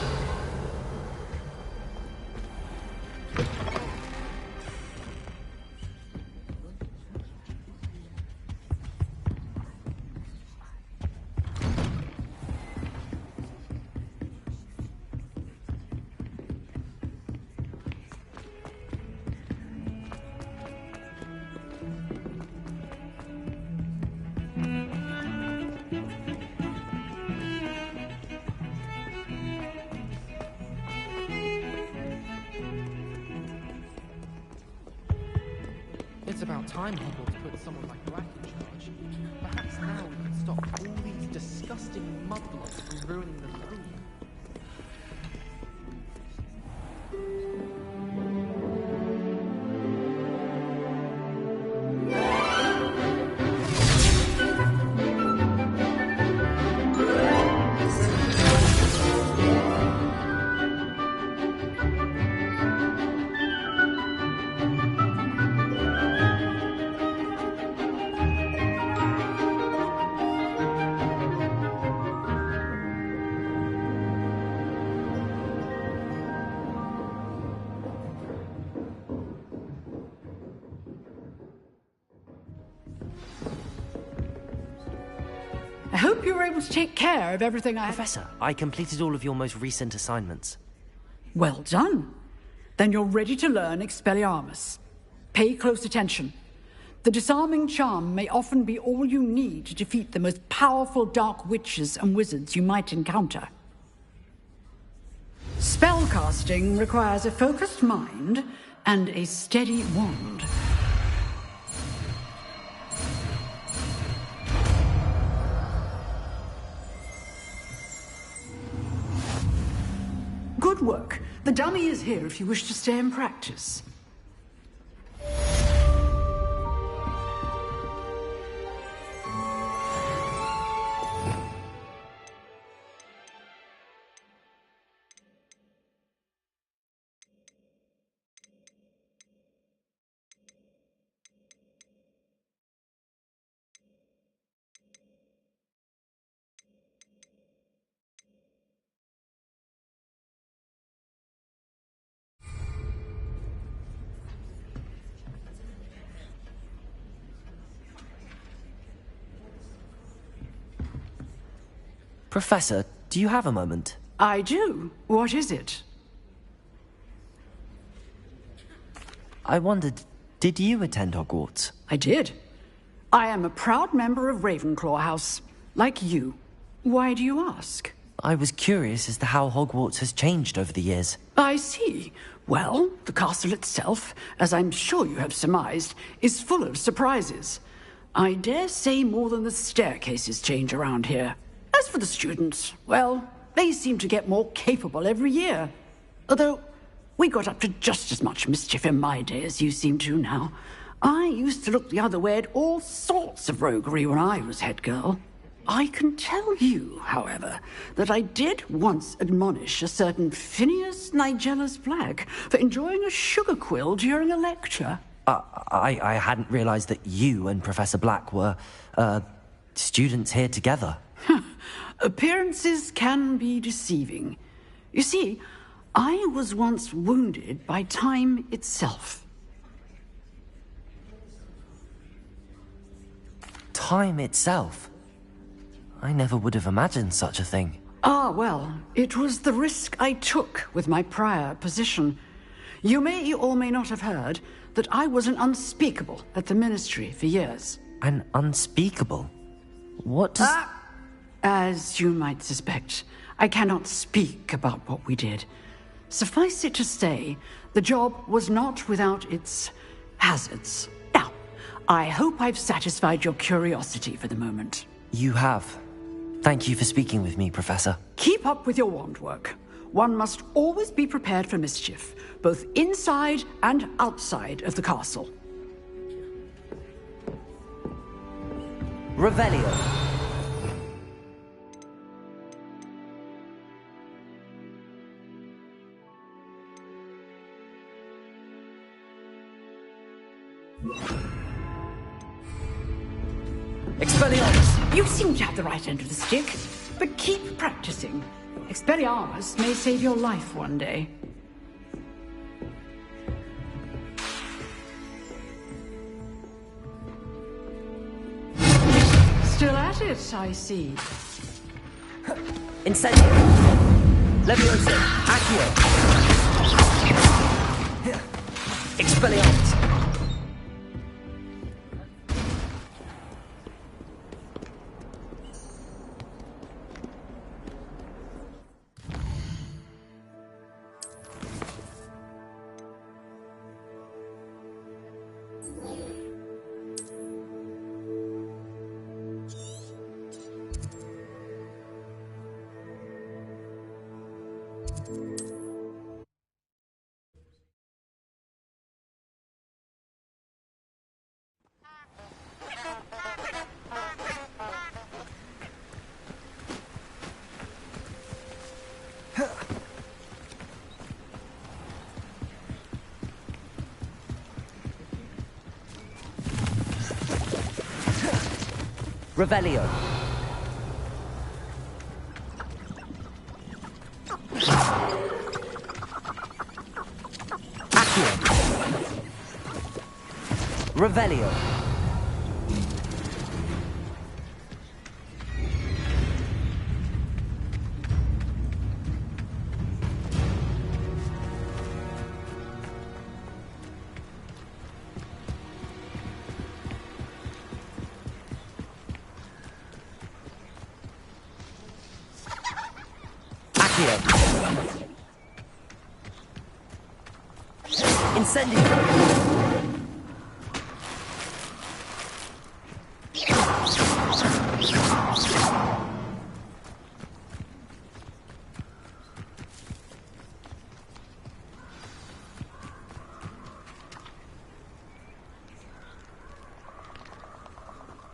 It's about time Hogwarts put someone like Brack in charge. Perhaps now we can stop all these disgusting mudblots from ruining the theme. I hope you were able to take care of everything Professor, I completed all of your most recent assignments. Well done. Then you're ready to learn Expelliarmus. Pay close attention. The disarming charm may often be all you need to defeat the most powerful dark witches and wizards you might encounter. Spellcasting requires a focused mind and a steady wand. Good work. The dummy is here if you wish to stay and practice. Professor, do you have a moment? I do. What is it? I wondered, did you attend Hogwarts? I did. I am a proud member of Ravenclaw House, like you. Why do you ask? I was curious as to how Hogwarts has changed over the years. I see. Well, the castle itself, as I'm sure you have surmised, is full of surprises. I dare say more than the staircases change around here. As for the students, well, they seem to get more capable every year. Although, we got up to just as much mischief in my day as you seem to now. I used to look the other way at all sorts of roguery when I was head girl. I can tell you, however, that I did once admonish a certain Phineas Nigella's Black for enjoying a sugar quill during a lecture. I hadn't realized that you and Professor Black were, students here together. Appearances can be deceiving. You see, I was once wounded by time itself. Time itself? I never would have imagined such a thing. Ah, well, it was the risk I took with my prior position. You may or may not have heard that I was an unspeakable at the Ministry for years. An unspeakable? What does... As you might suspect, I cannot speak about what we did. Suffice it to say, the job was not without its hazards. Now, I hope I've satisfied your curiosity for the moment. You have. Thank you for speaking with me, Professor. Keep up with your wand work. One must always be prepared for mischief, both inside and outside of the castle. Revelio. Expelliarmus! You seem to have the right end of the stick, but keep practicing. Expelliarmus may save your life one day. Still at it, I see. Incendio. Leviosa. Accio. Expelliarmus. Revelio. Accio. Revelio. Incendio.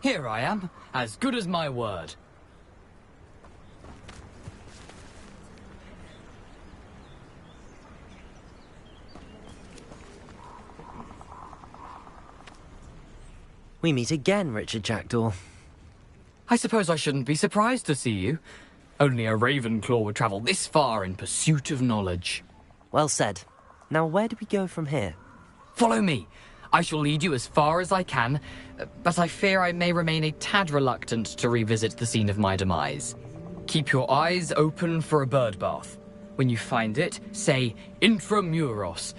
Here I am, as good as my word. We meet again, Richard Jackdaw. I suppose I shouldn't be surprised to see you. Only a Ravenclaw would travel this far in pursuit of knowledge. Well said. Now where do we go from here? Follow me. I shall lead you as far as I can, but I fear I may remain a tad reluctant to revisit the scene of my demise. Keep your eyes open for a bird bath. When you find it, say intramuros.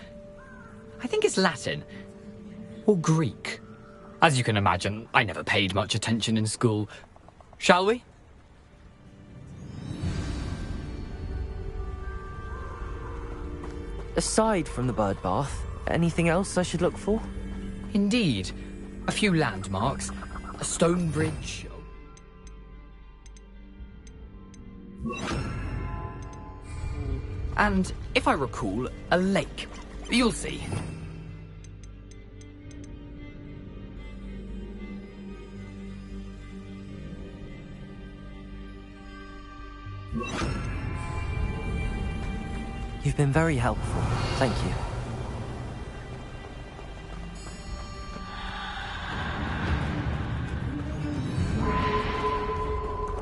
I think it's Latin. Or Greek. As you can imagine, I never paid much attention in school. Shall we? Aside from the bird bath, anything else I should look for? Indeed. A few landmarks. A stone bridge. And, if I recall, a lake. You'll see. You've been very helpful. Thank you.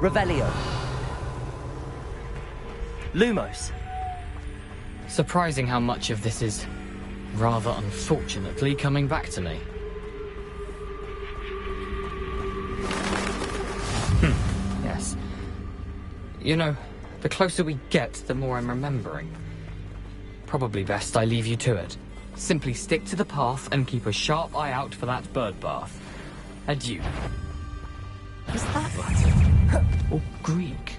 Revelio. Lumos. Surprising how much of this is, rather unfortunately, coming back to me. Yes. You know, the closer we get, the more I'm remembering. Probably best I leave you to it. Simply stick to the path and keep a sharp eye out for that bird bath. Adieu. Is that Latin? Or Greek?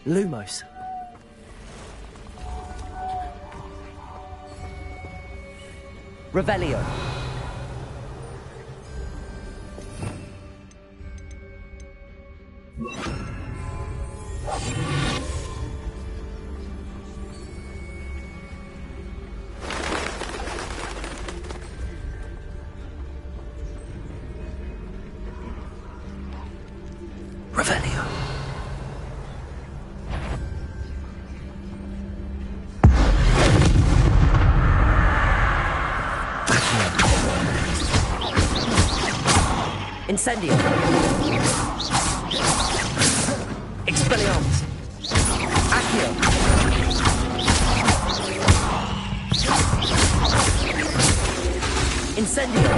Lumos. Revelio. Revelio. Incendio. Expelliarmus. Accio. Incendio.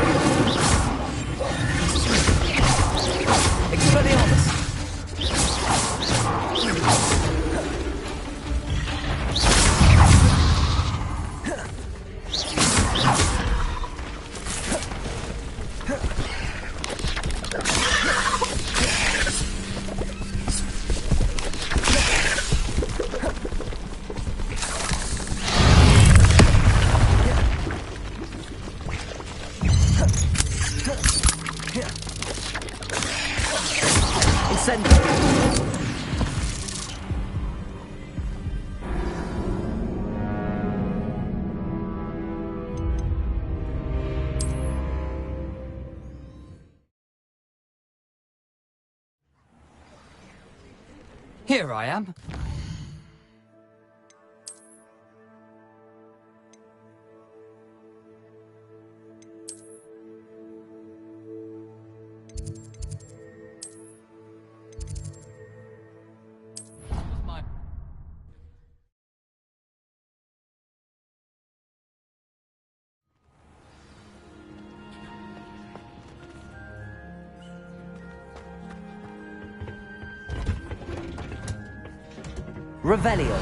Expelliarmus. Here I am. Revelio.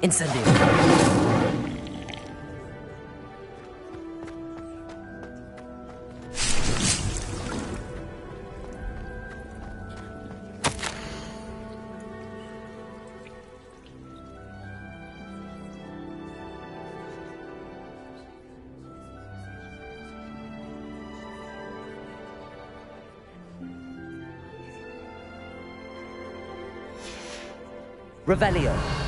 Incendio. Revelio.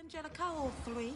Angelica, hopefully.